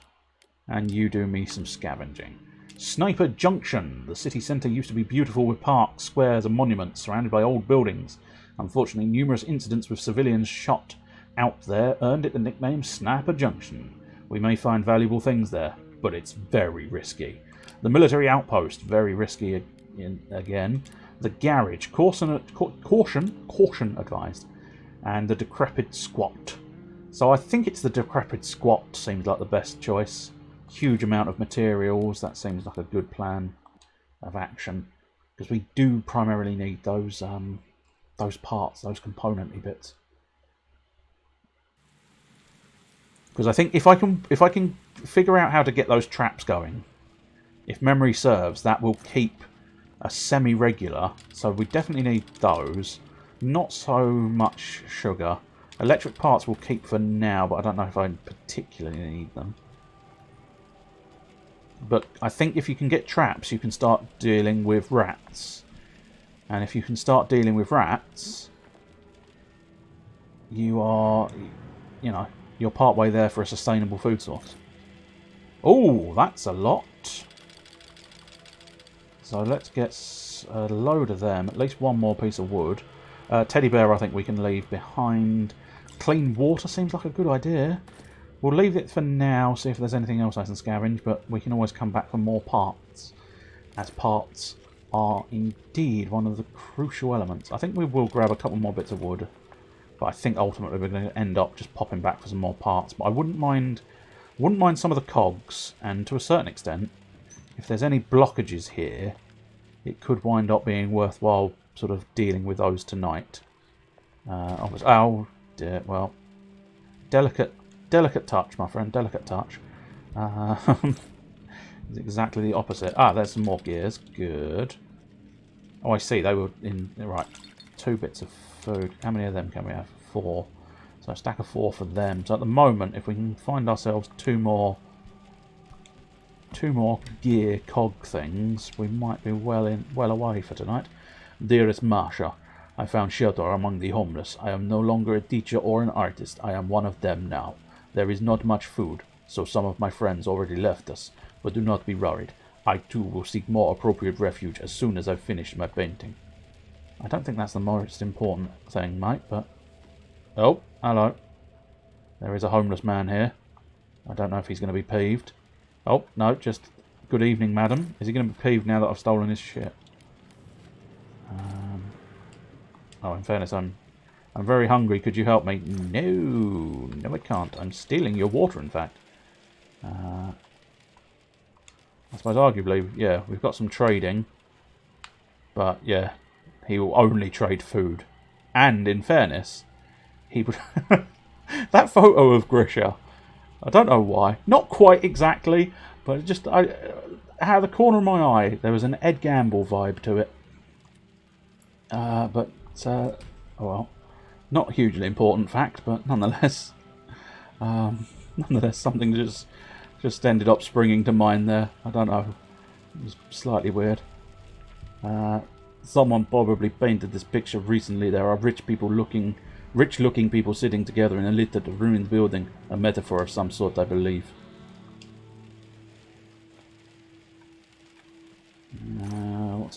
and you do me some scavenging. Sniper Junction. The city centre used to be beautiful with parks, squares and monuments surrounded by old buildings. Unfortunately, numerous incidents with civilians shot out there earned it the nickname Sniper Junction. We may find valuable things there, but it's very risky. The military outpost, very risky again. The garage, caution advised. And the decrepit squat. So I think it's the decrepit squat seems like the best choice. Huge amount of materials, that seems like a good plan of action. Because we do primarily need those parts, those component-y bits. Because I think if I can figure out how to get those traps going, if memory serves, that will keep a semi-regular. So we definitely need those. Not so much sugar. Electric parts will keep for now, but I don't know if I particularly need them. But I think if you can get traps, you can start dealing with rats. And if you can start dealing with rats, you are, you know, you're partway there for a sustainable food source. Oh, that's a lot. So let's get a load of them. At least 1 more piece of wood. Teddy bear I think we can leave behind. Clean water seems like a good idea. We'll leave it for now, see if there's anything else I can scavenge, but we can always come back for more parts. As parts are indeed one of the crucial elements. I think we will grab a couple more bits of wood. But I think ultimately we're going to end up just popping back for some more parts. But I wouldn't mind some of the cogs, and to a certain extent, if there's any blockages here, it could wind up being worthwhile sort of dealing with those tonight. Oh dear, well, delicate touch, my friend, delicate touch. It's exactly the opposite. Ah, there's some more gears. Good. Oh, I see. They were in right. 2 bits of food. How many of them can we have? 4. So a stack of 4 for them. So at the moment, if we can find ourselves 2 more gear cog things, we might be well away for tonight. Dearest Masha, I found shelter among the homeless. I am no longer a teacher or an artist. I am one of them now. There is not much food, so some of my friends already left us. But do not be worried. I too will seek more appropriate refuge as soon as I've finished my painting. I don't think that's the most important thing, mate, but... Oh, hello. There is a homeless man here. I don't know if he's going to be peeved. Oh, no, just... Good evening, madam. Is he going to be peeved now that I've stolen his shit? Oh, in fairness, I'm very hungry. Could you help me? No, I can't. I'm stealing your water, in fact. I suppose arguably, yeah, we've got some trading. But, yeah, he will only trade food. And, in fairness, he would... that photo of Grisha, I don't know why. Not quite exactly, but just... out of the corner of my eye, there was an Ed Gamble vibe to it. Oh well, not a hugely important fact, but nonetheless, something just ended up springing to mind there. I don't know, it was slightly weird. Someone probably painted this picture recently. There are rich-looking people sitting together in a littered, ruined building. A metaphor of some sort, I believe.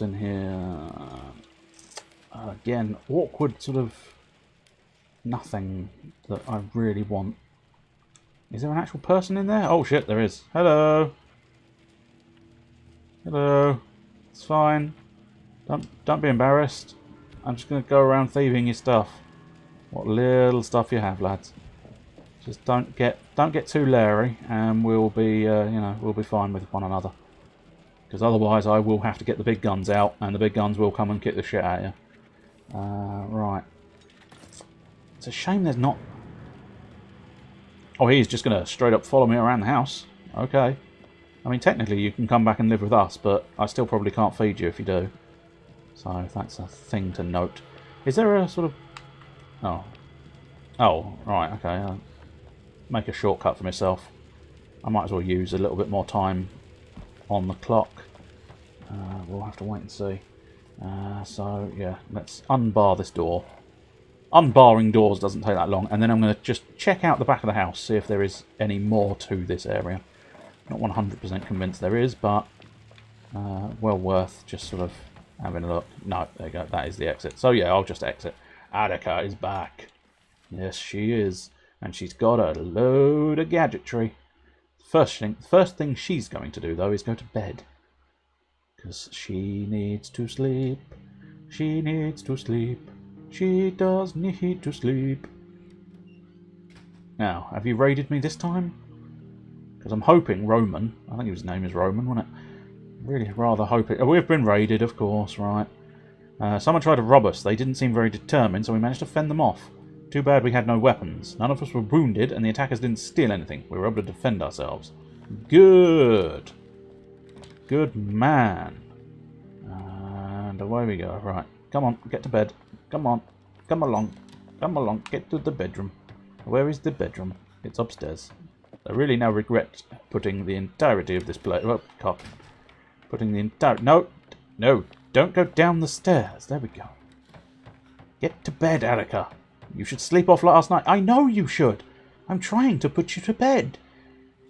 else in here? Again, awkward sort of nothing that I really want. Is there an actual person in there? Oh shit, there is. Hello. Hello. It's fine. Don't be embarrassed. I'm just gonna go around thieving your stuff. What little stuff you have, lads. Just don't get too leery, and we'll be we'll be fine with one another. Because otherwise, I will have to get the big guns out, and the big guns will come and kick the shit out of you. Right. It's a shame there's not. Oh, he's just gonna straight up follow me around the house. Okay. I mean, technically, you can come back and live with us, but I still probably can't feed you if you do. So that's a thing to note. Is there a sort of... Oh, right, okay. I'll make a shortcut for myself. I might as well use a little bit more time on the clock. We'll have to wait and see. So, yeah, let's unbar this door. Unbarring doors doesn't take that long. And then I'm going to just check out the back of the house, see if there is any more to this area. Not 100% convinced there is, but well worth just sort of having a look. No, there you go. That is the exit. So yeah, I'll just exit. Attica is back. Yes, she is. And she's got a load of gadgetry. First thing she's going to do, though, is go to bed. Because she needs to sleep. She needs to sleep. She does need to sleep. Now, have you raided me this time? Because I'm hoping Roman, I think his name is Roman, wasn't it? Really rather hoping. Oh, we've been raided, of course, right. Someone tried to rob us. They didn't seem very determined, so we managed to fend them off. Too bad we had no weapons. None of us were wounded, and the attackers didn't steal anything. We were able to defend ourselves. Good. Good man. And away we go. Right. Come on, get to bed. Come on. Come along. Come along. Get to the bedroom. Where is the bedroom? It's upstairs. I really now regret putting the entirety of this place... Oh, God. Putting the entire... No. No. Don't go down the stairs. There we go. Get to bed, Attica. You should sleep off last night. I know you should. I'm trying to put you to bed.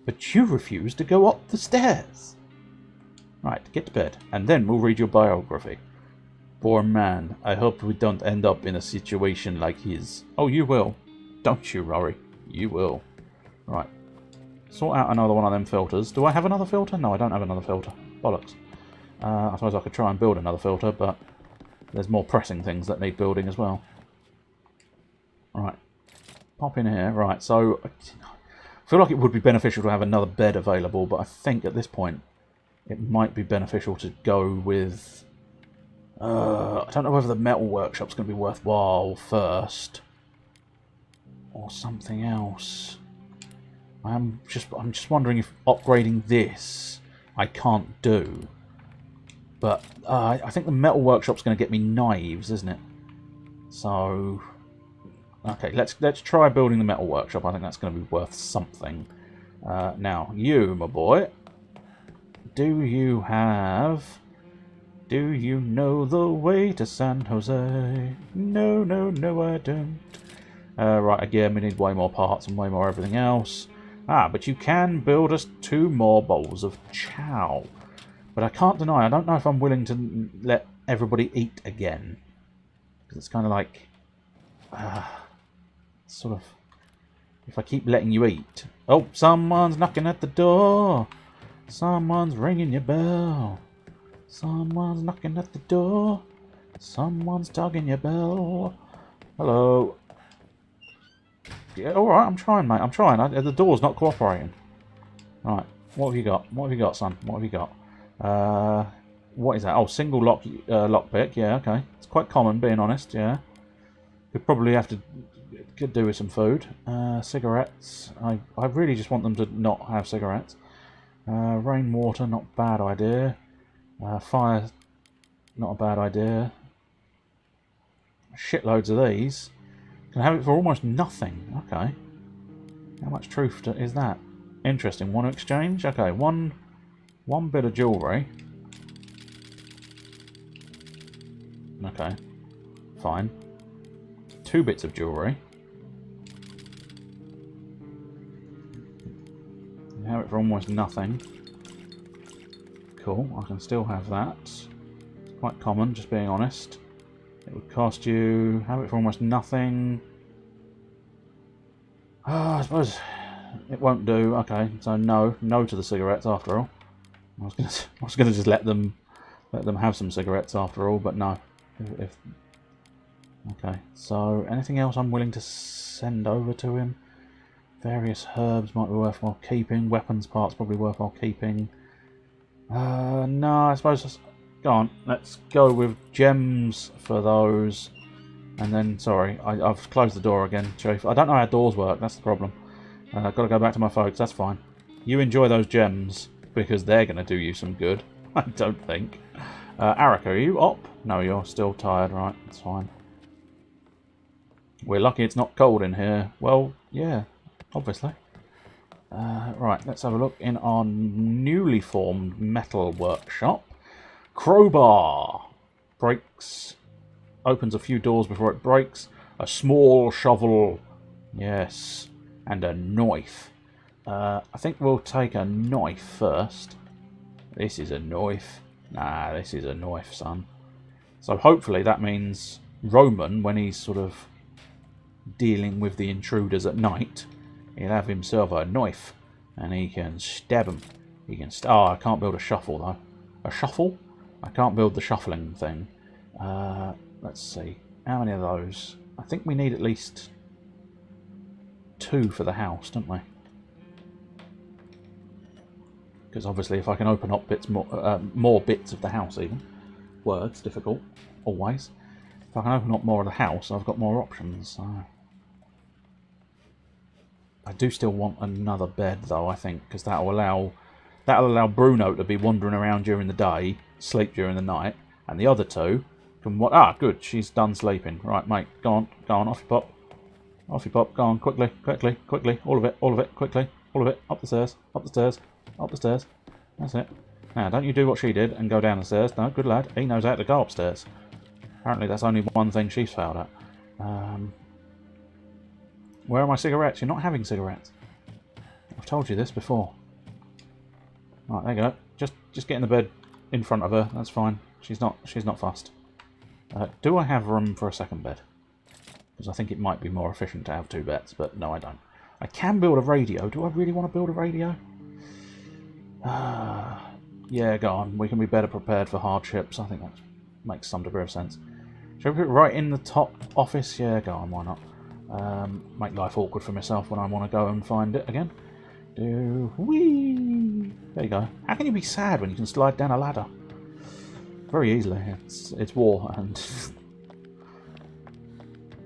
But you refuse to go up the stairs. Right, get to bed. And then we'll read your biography. Poor man. I hope we don't end up in a situation like his. Oh, you will. Don't you, Rory? You will. Right. Sort out another one of them filters. Do I have another filter? No, I don't have another filter. Bollocks. I suppose I could try and build another filter, but there's more pressing things that need building as well. Right. Pop in here. Right, so I feel like it would be beneficial to have another bed available, but I think at this point it might be beneficial to go with... I don't know whether the metal workshop's going to be worthwhile first. Or something else. I'm just wondering if upgrading this I can't do. But I think the metal workshop's going to get me knives, isn't it? So okay, let's try building the metal workshop. I think that's going to be worth something. Now, you, my boy, do you know the way to San Jose? No, no, no, I don't. Right, again, we need way more parts and way more everything else. Ah, but you can build us 2 more bowls of chow. But I can't deny, I don't know if I'm willing to let everybody eat again. Because it's kind of like... sort of... If I keep letting you eat... Oh, someone's knocking at the door. Someone's ringing your bell. Someone's knocking at the door. Someone's tugging your bell. Hello. Yeah, alright, I'm trying, mate. I'm trying. The door's not cooperating. Right, what have you got? What have you got, son? What have you got? What is that? Oh, single lockpick. Yeah, okay. It's quite common, being honest, yeah. Could probably have to do with some food. Cigarettes. I really just want them to not have cigarettes. Rainwater, not bad idea. Fire, not a bad idea. Shitloads of these. Can have it for almost nothing. Okay. How much truth is that? Interesting. Want to exchange? Okay, one bit of jewellery. Okay. Fine. 2 bits of jewellery. You have it for almost nothing. Cool. I can still have that. quite common, just being honest. It would cost you, have it for almost nothing. Oh, I suppose it won't do. Okay, so no to the cigarettes after all. I was gonna just let them have some cigarettes after all, but no. Okay, so anything else I'm willing to send over to him? Various herbs might be worthwhile keeping. Weapons parts probably worthwhile keeping. No, I suppose. Go on, let's go with gems for those. And then, sorry, I've closed the door again, Chief. I don't know how doors work, that's the problem. I've got to go back to my folks, that's fine. You enjoy those gems, because they're going to do you some good. I don't think. Arika, are you up? No, you're still tired, right, that's fine. We're lucky it's not cold in here. Well, yeah, obviously. Right, let's have a look in our newly formed metal workshop. Crowbar breaks, opens a few doors before it breaks. A small shovel, yes, and a knife. I think we'll take a knife first. This is a knife. Nah, this is a knife, son. So hopefully that means Roman, when he's sort of dealing with the intruders at night, he'll have himself a knife and he can stab them. He can. Oh, I can't build a shuffle though. A shuffle? I can't build the shuffling thing. Let's see. How many of those? I think we need at least 2 for the house, don't we? Because obviously if I can open up bits more bits of the house even. Words, difficult. Always. If I can open up more of the house, I've got more options. So. I do still want another bed though, I think, because that'll allow Bruno to be wandering around during the day, sleep during the night, and the other 2 can what? Ah, good, she's done sleeping. Right, mate, go on, off you pop. Off you pop, go on, quickly, all of it, quickly, all of it, up the stairs, up the stairs, up the stairs. That's it. Now, don't you do what she did and go down the stairs. No, good lad, he knows how to go upstairs. Apparently that's only one thing she's failed at. Where are my cigarettes? You're not having cigarettes. I've told you this before. Right, there you go. Just get in the bed in front of her. That's fine. She's not fussed. Do I have room for a second bed? Because I think it might be more efficient to have 2 beds, but no, I don't. I can build a radio. Do I really want to build a radio? Yeah, go on. We can be better prepared for hardships. I think that makes some degree of sense. Should we put it right in the top office? Yeah, go on. Why not? Make life awkward for myself when I want to go and find it again. Whee! There you go. How can you be sad when you can slide down a ladder? Very easily. It's war and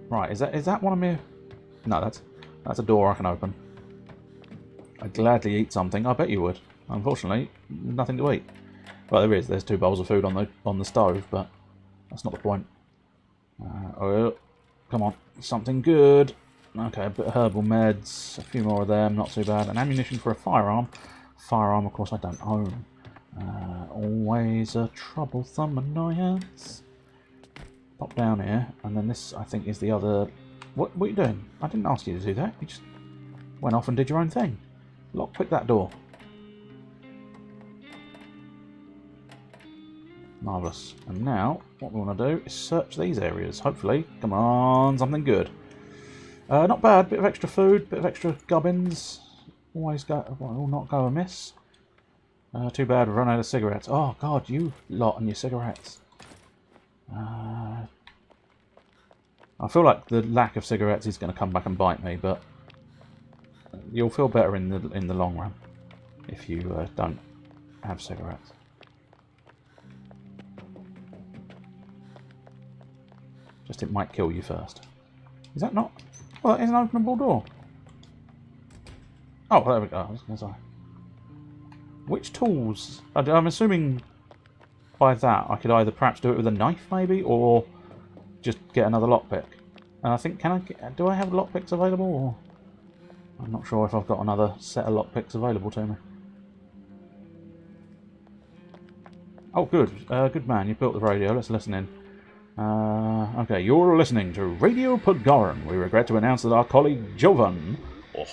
right. Is that one of me? No, that's a door I can open. I'd gladly eat something. I bet you would. Unfortunately, nothing to eat. Well, there is. There's 2 bowls of food on the stove, but that's not the point. Oh, come on, something good. Okay, a bit of herbal meds, a few more of them, not too bad. And ammunition for a firearm. Firearm, of course, I don't own. Always a troublesome annoyance. Pop down here, and then this, I think, is the other... What are you doing? I didn't ask you to do that. You just went off and did your own thing. Lockpick that door. Marvellous. And now, what we want to do is search these areas. Hopefully, come on, something good. Not bad. Bit of extra food, bit of extra gubbins. Will not go amiss. Too bad we've run out of cigarettes. Oh God, you lot and your cigarettes. I feel like the lack of cigarettes is going to come back and bite me, but you'll feel better in the long run if you don't have cigarettes. Just it might kill you first. Is that not? Well, that is an openable door. Oh, there we go. I was going to say. Which tools? I'm assuming by that I could either perhaps do it with a knife, maybe, or just get another lockpick. And I think, do I have lockpicks available? Or I'm not sure if I've got another set of lockpicks available to me. Oh, good. Good man. You built the radio. Let's listen in. Okay, you're listening to Radio Podgoran. We regret to announce that our colleague Jovan, or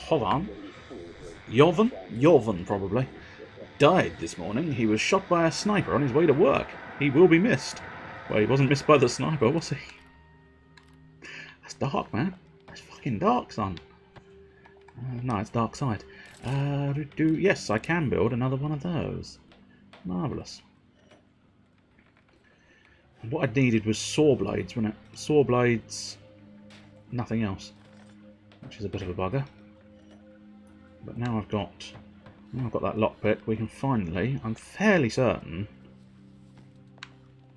Jovan, Jovan probably, died this morning. He was shot by a sniper on his way to work. He will be missed. Well, he wasn't missed by the sniper, was he? That's dark, man. That's fucking dark, son. No, it's dark side. Yes, I can build another one of those. Marvellous. What I needed was saw blades, wasn't it? Saw blades, nothing else. Which is a bit of a bugger. But now I've got that lockpick, we can finally, I'm fairly certain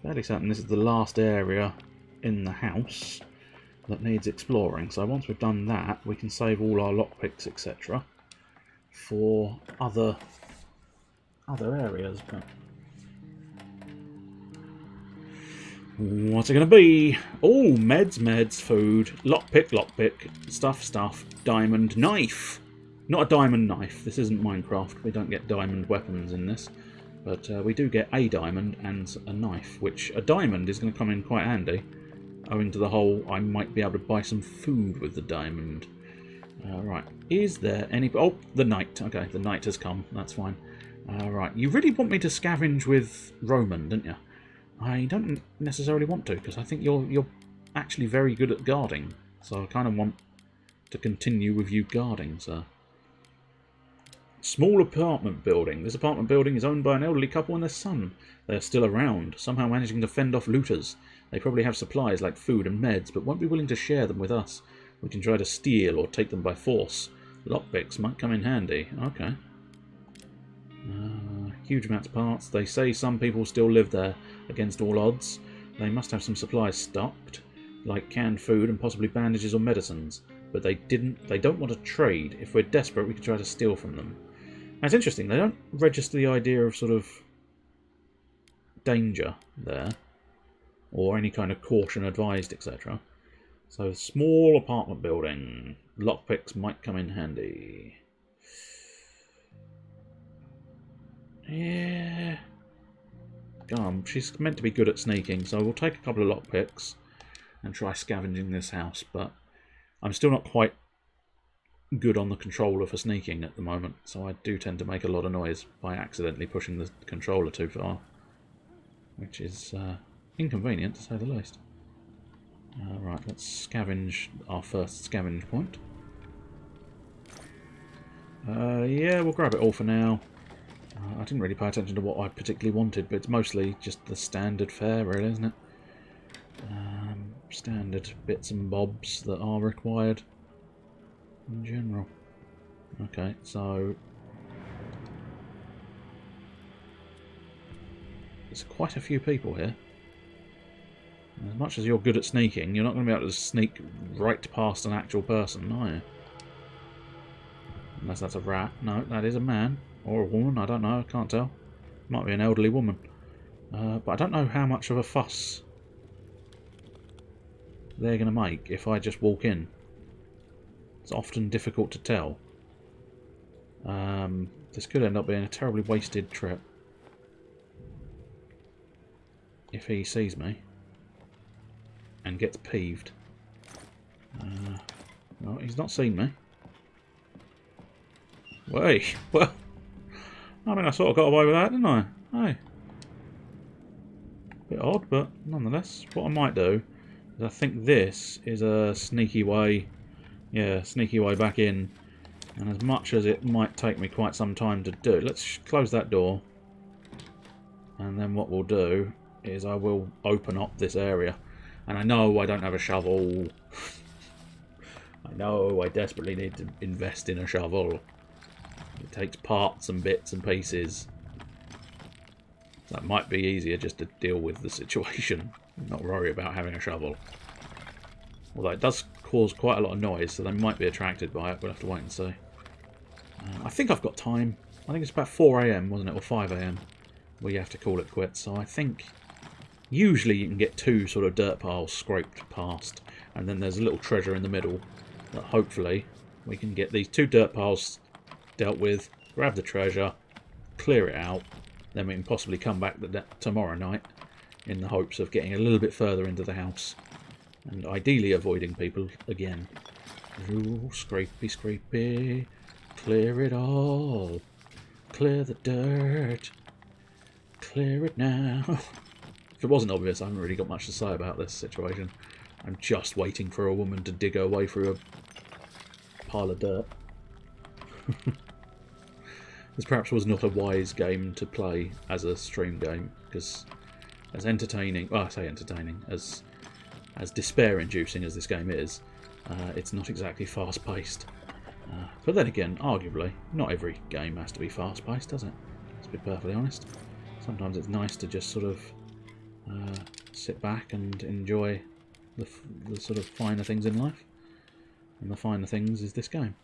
this is the last area in the house that needs exploring. So once we've done that, we can save all our lockpicks, etc. for other areas. But what's it going to be? Oh, meds, food, lockpick, stuff, diamond knife. Not a diamond knife. This isn't Minecraft. We don't get diamond weapons in this. But we do get a diamond and a knife, which a diamond is going to come in quite handy, owing to the whole I might be able to buy some food with the diamond. Right. Is there any... Oh, the knight. Okay, the knight has come. That's fine. Right. You really want me to scavenge with Roman, don't you? I don't necessarily want to, because I think you're actually very good at guarding. So I kind of want to continue with you guarding, sir. Small apartment building. This apartment building is owned by an elderly couple and their son. They are still around, somehow managing to fend off looters. They probably have supplies like food and meds, but won't be willing to share them with us. We can try to steal or take them by force. Lockpicks might come in handy. Okay. Huge amounts of parts. They say some people still live there against all odds. They must have some supplies stocked, like canned food and possibly bandages or medicines. But they don't want to trade. If we're desperate, we can try to steal from them. That's interesting. They don't register the idea of sort of danger there, or any kind of caution advised, etc. So, small apartment building. Lockpicks might come in handy. Yeah. She's meant to be good at sneaking, so we'll take a couple of lockpicks and try scavenging this house, but I'm still not quite good on the controller for sneaking at the moment, so I do tend to make a lot of noise by accidentally pushing the controller too far, which is inconvenient to say the least. Right, let's scavenge our first scavenge point. Yeah, we'll grab it all for now. I didn't really pay attention to what I particularly wanted, but it's mostly just the standard fare, really, isn't it? Standard bits and bobs that are required in general. Okay, so there's quite a few people here. As much as you're good at sneaking, you're not going to be able to sneak right past an actual person, are you? Unless that's a rat. No, that is a man. Or a woman, I don't know, I can't tell. Might be an elderly woman. But I don't know how much of a fuss they're going to make if I just walk in. It's often difficult to tell. This could end up being a terribly wasted trip. If he sees me and gets peeved. No, he's not seen me. Wait, well, I mean, I sort of got away with that, didn't I? Hey. Bit odd, but nonetheless, what I might do is I think this is a sneaky way, yeah, sneaky way back in. And as much as it might take me quite some time to do, let's close that door. And then what we'll do is I will open up this area. And I know I don't have a shovel. I know I desperately need to invest in a shovel. It takes parts and bits and pieces. So it might be easier just to deal with the situation, not worry about having a shovel. Although it does cause quite a lot of noise, so they might be attracted by it. We'll have to wait and see. I think I've got time. I think it's about 4 AM, wasn't it, or 5 AM, where you have to call it quits. So I think usually you can get 2 sort of dirt piles scraped past, and then there's a little treasure in the middle that hopefully we can get these 2 dirt piles dealt with, grab the treasure, clear it out, then we can possibly come back tomorrow night in the hopes of getting a little bit further into the house and ideally avoiding people again. Ooh, scrapey, scrapey, clear it all, clear the dirt, clear it now. it wasn't obvious, I haven't really got much to say about this situation. I'm just waiting for a woman to dig her way through a pile of dirt. This perhaps was not a wise game to play as a stream game, because as entertaining, well, I say entertaining, as despair-inducing as this game is, it's not exactly fast-paced. But then again, arguably, not every game has to be fast-paced, does it? Let's be perfectly honest. Sometimes it's nice to just sort of sit back and enjoy the sort of finer things in life. And the finer things is this game.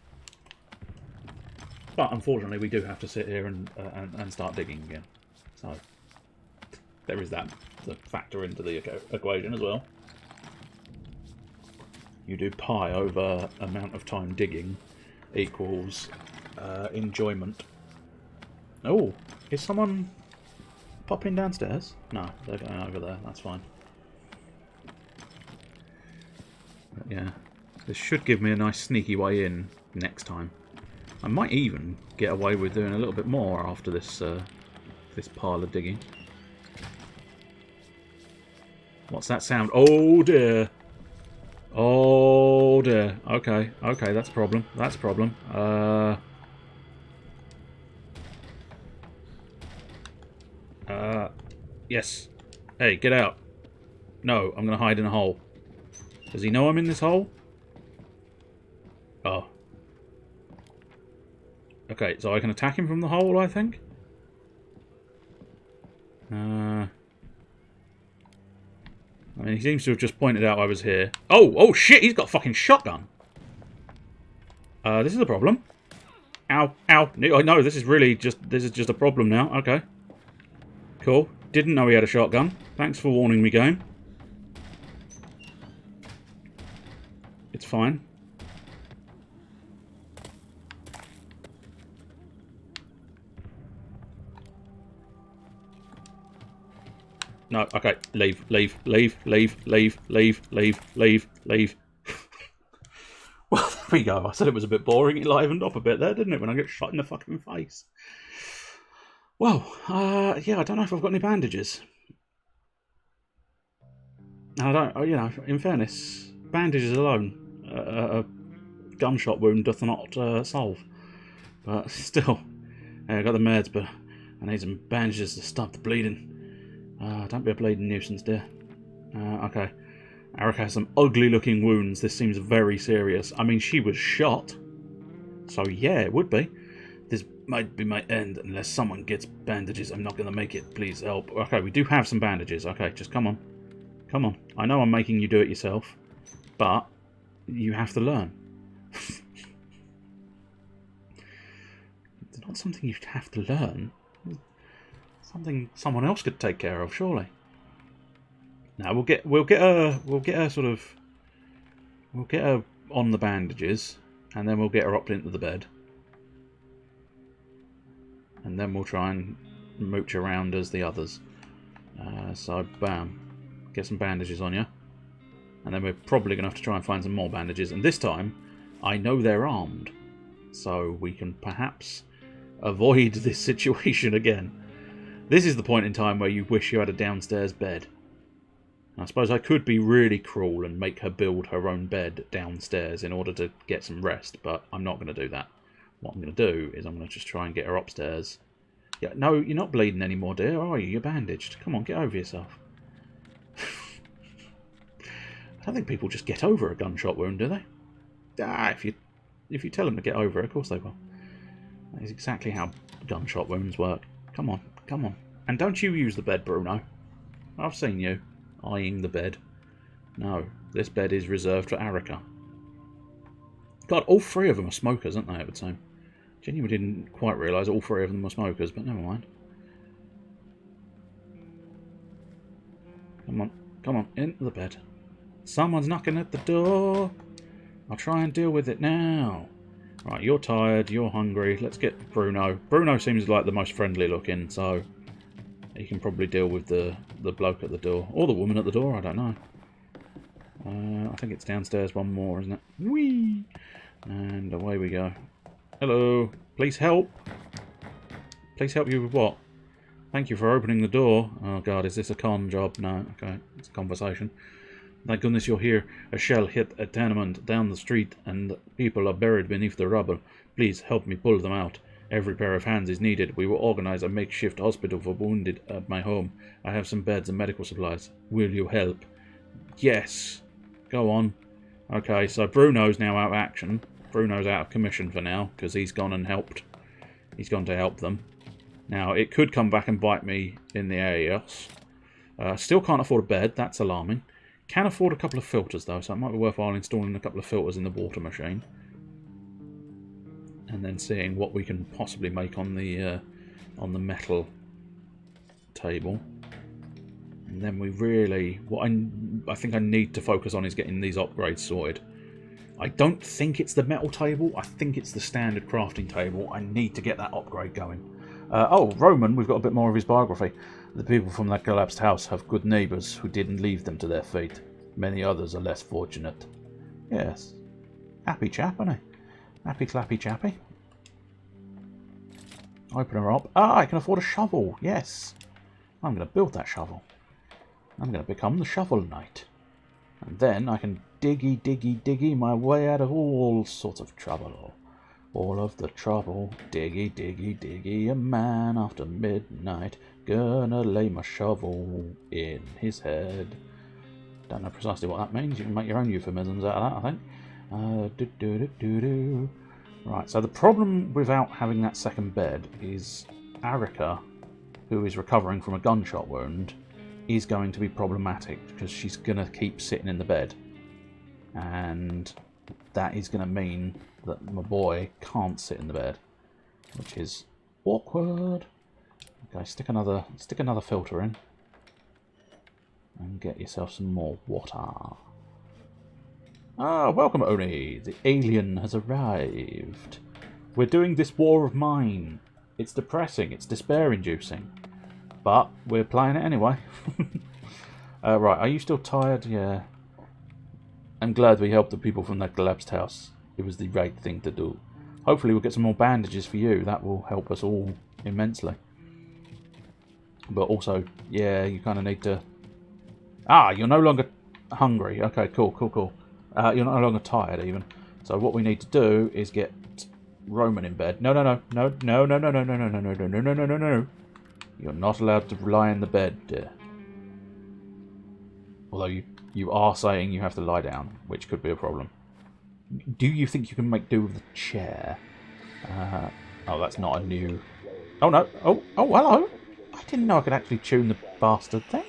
But unfortunately, we do have to sit here and start digging again. So there is that to factor into the equation as well. You do pi over amount of time digging equals enjoyment. Oh, is someone popping downstairs? No, they're going over there. That's fine. But yeah, this should give me a nice sneaky way in next time. I might even get away with doing a little bit more after this this pile of digging. What's that sound? Oh dear. Oh dear. Okay, okay, that's a problem. That's a problem. Yes. Hey, get out. No, I'm going to hide in a hole. Does he know I'm in this hole? Oh. Okay, so I can attack him from the hole, I think? I mean, he seems to have just pointed out I was here. Oh, oh shit, he's got a fucking shotgun. This is a problem. Ow, ow. No, this is just a problem now. Okay. Cool. Didn't know he had a shotgun. Thanks for warning me, game. It's fine. No, okay. Leave. Well, there we go. I said it was a bit boring. It livened up a bit there, didn't it, when I get shot in the fucking face? Well, yeah, I don't know if I've got any bandages. And I don't, you know, in fairness, bandages alone, a gunshot wound doth not solve. But still, I got the meds, but I need some bandages to stop the bleeding. Don't be a bleeding nuisance, dear. Okay. Erica has some ugly looking wounds. This seems very serious. I mean, she was shot. So yeah, it would be. This might be my end unless someone gets bandages. I'm not going to make it. Please help. Okay, we do have some bandages. Okay, just come on. Come on. I know I'm making you do it yourself, but you have to learn. It's not something you have to learn. Something someone else could take care of, surely. Now we'll get her on the bandages, and then we'll get her up into the bed, and then we'll try and mooch around as the others. So bam, get some bandages on you, and then we're probably gonna have to try and find some more bandages. And this time, I know they're armed, so we can perhaps avoid this situation again. This is the point in time where you wish you had a downstairs bed. I suppose I could be really cruel and make her build her own bed downstairs in order to get some rest, but I'm not going to do that. What I'm going to do is I'm going to just try and get her upstairs. Yeah, no, you're not bleeding anymore, dear, are you? You're bandaged. Come on, get over yourself. I don't think people just get over a gunshot wound, do they? If you tell them to get over it, of course they will. That is exactly how gunshot wounds work. Come on, come on. And don't you use the bed, Bruno. I've seen you eyeing the bed. No, this bed is reserved for Arica. God, all three of them are smokers, aren't they, it would seem? Genuinely didn't quite realise all three of them were smokers, but never mind. Come on, into the bed. Someone's knocking at the door. I'll try and deal with it now. Right, you're tired, you're hungry. Let's get Bruno. Bruno seems like the most friendly looking, so he can probably deal with the bloke at the door. Or the woman at the door, I don't know. I think it's downstairs one more, isn't it? Whee! And away we go. Hello. Please help. Please help you with what? Thank you for opening the door. Oh god, is this a con job? No, okay, it's a conversation. Thank goodness you're here. A shell hit a tenement down the street and people are buried beneath the rubble. Please help me pull them out. Every pair of hands is needed. We will organize a makeshift hospital for wounded at my home. I have some beds and medical supplies. Will you help? Yes. Go on. Okay, so Bruno's now out of action. Bruno's out of commission for now, because he's gone and helped. He's gone to help them. Now, it could come back and bite me in the ass. Still can't afford a bed. That's alarming. Can afford a couple of filters, though, so it might be worthwhile installing a couple of filters in the water machine. And then seeing what we can possibly make on the metal table. And then we really... What I think I need to focus on is getting these upgrades sorted. I don't think it's the metal table. I think it's the standard crafting table. I need to get that upgrade going. Oh, Roman, we've got a bit more of his biography. The people from that collapsed house have good neighbours who didn't leave them to their fate. Many others are less fortunate. Yes. Happy chap, isn't he? Happy clappy chappy. Open her up. Ah, I can afford a shovel. Yes. I'm going to build that shovel. I'm going to become the Shovel Knight. And then I can diggy my way out of all sorts of trouble. All of the trouble, diggy, a man after midnight, gonna lay my shovel in his head. Don't know precisely what that means, you can make your own euphemisms out of that, I think. Right, so the problem without having that second bed is Arica, who is recovering from a gunshot wound, is going to be problematic, because she's gonna keep sitting in the bed. And that is gonna mean that my boy can't sit in the bed, which is awkward. Okay, stick another filter in, and get yourself some more water. Ah, welcome, Oni. The alien has arrived. We're doing this war of mine. It's depressing. It's despair-inducing, but we're playing it anyway. Right, are you still tired? Yeah. I'm glad we helped the people from that collapsed house. It was the right thing to do. Hopefully we'll get some more bandages for you. That will help us all immensely. But also, yeah, you kind of need to... Ah, you're no longer hungry. Okay, cool. You're no longer tired, even. So what we need to do is get Roman in bed. No. You're not allowed to lie in the bed, dear. Although you are saying you have to lie down, which could be a problem. Do you think you can make do with the chair? Oh, that's not a new... Oh, no. Oh, hello. I didn't know I could actually tune the bastard thing.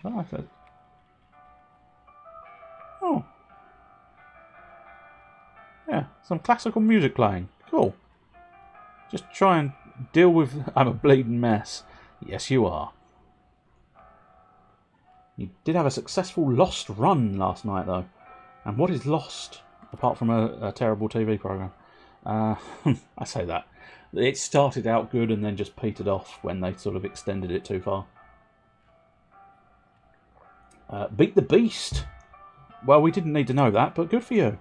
Oh, I said... Oh. Yeah, some classical music playing. Cool. Just try and deal with... I'm a bleeding mess. Yes, you are. You did have a successful lost run last night, though. And what is lost, apart from a terrible TV programme? I say that. It started out good and then just petered off when they sort of extended it too far. Beat the Beast. Well, we didn't need to know that, but good for you.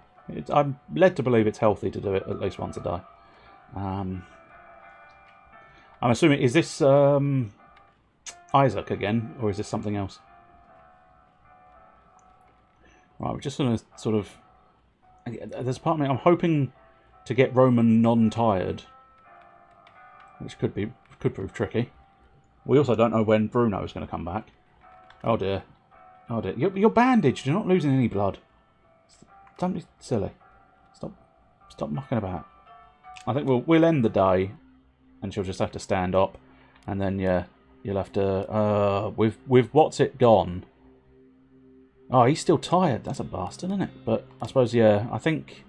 I'm led to believe it's healthy to do it at least once a day. I'm assuming, is this Isaac again, or is this something else? Right, we're just going to sort of... There's part of me, I'm hoping to get Roman non-tired, which could prove tricky. We also don't know when Bruno is going to come back. Oh dear. Oh dear. You're bandaged. You're not losing any blood. Don't be silly. Stop mucking about. I think we'll end the day, and she'll just have to stand up, and then yeah, you'll have to with what's it gone. Oh, he's still tired. That's a bastard, isn't it? But I suppose yeah. I think.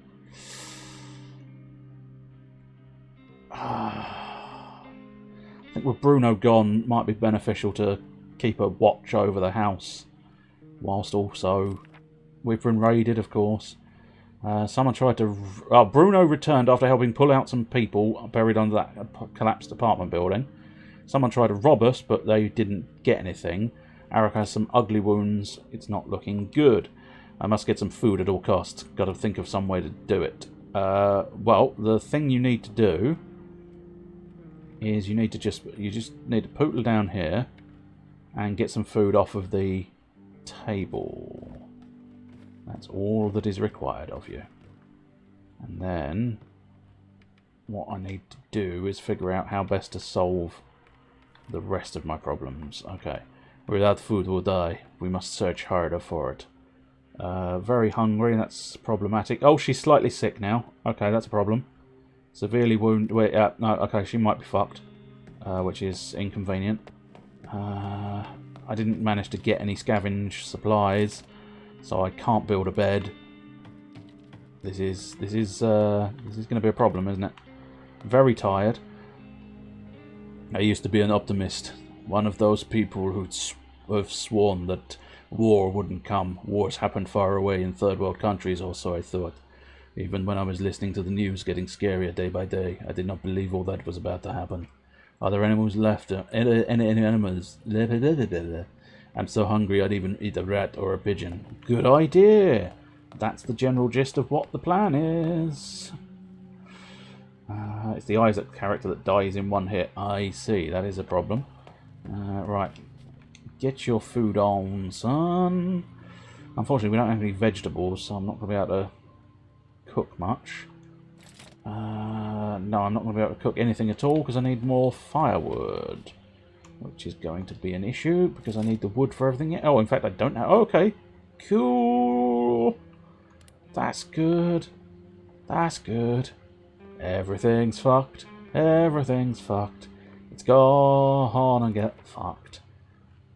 I think with Bruno gone, might be beneficial to keep a watch over the house. Whilst also, we've been raided, of course. Someone tried to... Bruno returned after helping pull out some people buried under that collapsed apartment building. Someone tried to rob us, but they didn't get anything. Arak has some ugly wounds. It's not looking good. I must get some food at all costs. Got to think of some way to do it. Well, the thing you need to do is you just need to poodle down here and get some food off of the table. That's all that is required of you. And then what I need to do is figure out how best to solve the rest of my problems. Okay. Without food we'll die. We must search harder for it. Very hungry, that's problematic. Oh, she's slightly sick now. Okay, that's a problem. Severely wounded. Wait, no, okay, she might be fucked. Which is inconvenient. I didn't manage to get any scavenge supplies, so I can't build a bed. This is going to be a problem, isn't it? Very tired. I used to be an optimist. One of those people who'd have sworn that war wouldn't come. Wars happened far away in third world countries, or so I thought. Even when I was listening to the news getting scarier day by day, I did not believe all that was about to happen. Are there animals left? Any animals? I'm so hungry I'd even eat a rat or a pigeon. Good idea! That's the general gist of what the plan is. It's the Isaac character that dies in one hit. I see, that is a problem. Right. Get your food on, son. Unfortunately, we don't have any vegetables, so I'm not going to be able to cook much. No, I'm not going to be able to cook anything at all because I need more firewood. Which is going to be an issue because I need the wood for everything. Oh, in fact, I don't have... Oh, okay. Cool. That's good. That's good. Everything's fucked. Everything's fucked. Let's go on and get fucked.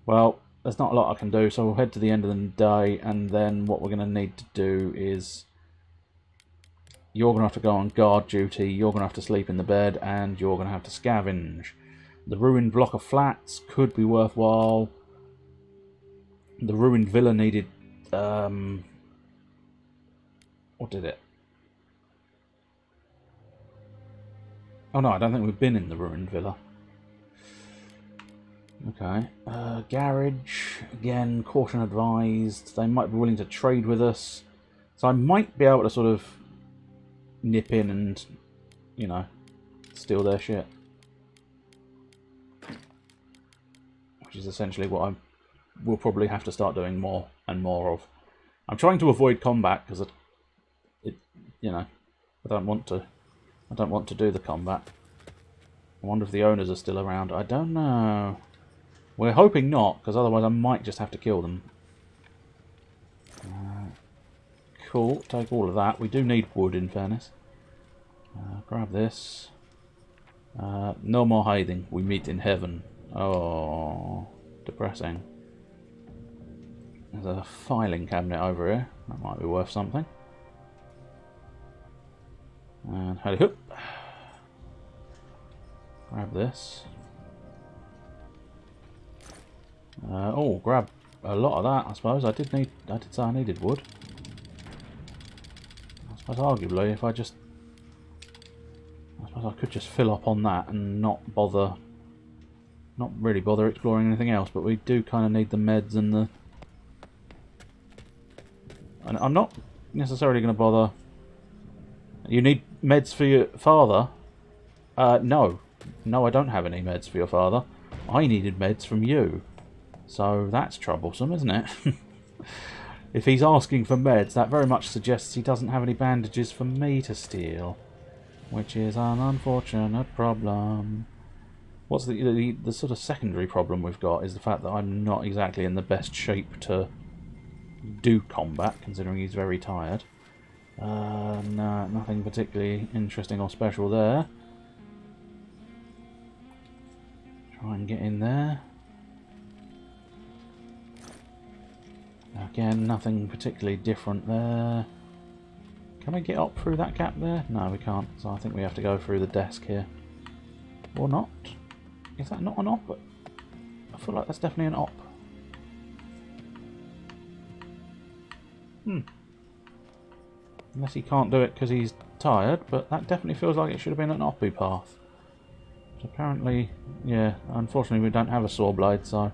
Well, there's not a lot I can do, so we'll head to the end of the day, and then what we're going to need to do is... You're going to have to go on guard duty, you're going to have to sleep in the bed, and you're going to have to scavenge. The ruined block of flats could be worthwhile. The ruined villa needed... what did it? Oh no, I don't think we've been in the ruined villa. Okay. Garage. Again, caution advised. They might be willing to trade with us. So I might be able to sort of nip in and, you know, steal their shit. Which is essentially what we'll probably have to start doing more and more of. I'm trying to avoid combat because you know, I don't want to. I don't want to do the combat. I wonder if the owners are still around. I don't know. We're hoping not, because otherwise I might just have to kill them. Cool, take all of that. We do need wood, in fairness. Grab this. No more hiding. We meet in heaven. Oh, depressing. There's a filing cabinet over here. That might be worth something. And hurry up. Grab this. Oh, grab a lot of that, I suppose. I did say I needed wood. I suppose arguably if I suppose I could just fill up on that and not really bother exploring anything else, but we do kind of need the meds and the... And I'm not necessarily going to bother... You need meds for your father? No. No, I don't have any meds for your father. I needed meds from you. So that's troublesome, isn't it? If he's asking for meds, that very much suggests he doesn't have any bandages for me to steal. Which is an unfortunate problem. What's the sort of secondary problem we've got is the fact that I'm not exactly in the best shape to do combat, considering he's very tired. No, nothing particularly interesting or special there. Try and get in there. Again, nothing particularly different there. Can we get up through that gap there? No, we can't. So I think we have to go through the desk here. Or not. Is that not an op? I feel like that's definitely an op. Unless he can't do it because he's tired, but that definitely feels like it should have been an Oppi path. So apparently, yeah, unfortunately we don't have a saw blade, so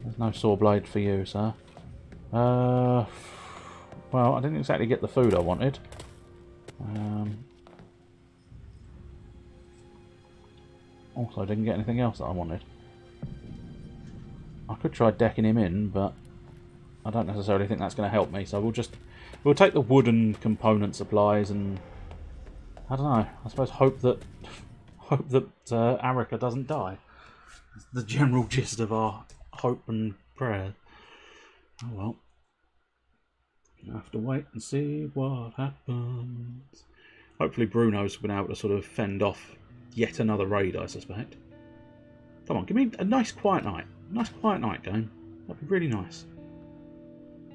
there's no saw blade for you, sir. Well, I didn't exactly get the food I wanted. Also, I didn't get anything else that I wanted. I could try decking him in, but I don't necessarily think that's going to help me. So we'll take the wooden component supplies and I don't know. I suppose hope that Arica doesn't die. That's the general gist of our hope and prayer. Oh well. You have to wait and see what happens. Hopefully Bruno's been able to sort of fend off yet another raid, I suspect. Come on, give me a nice quiet night. Nice quiet night, game. That'd be really nice.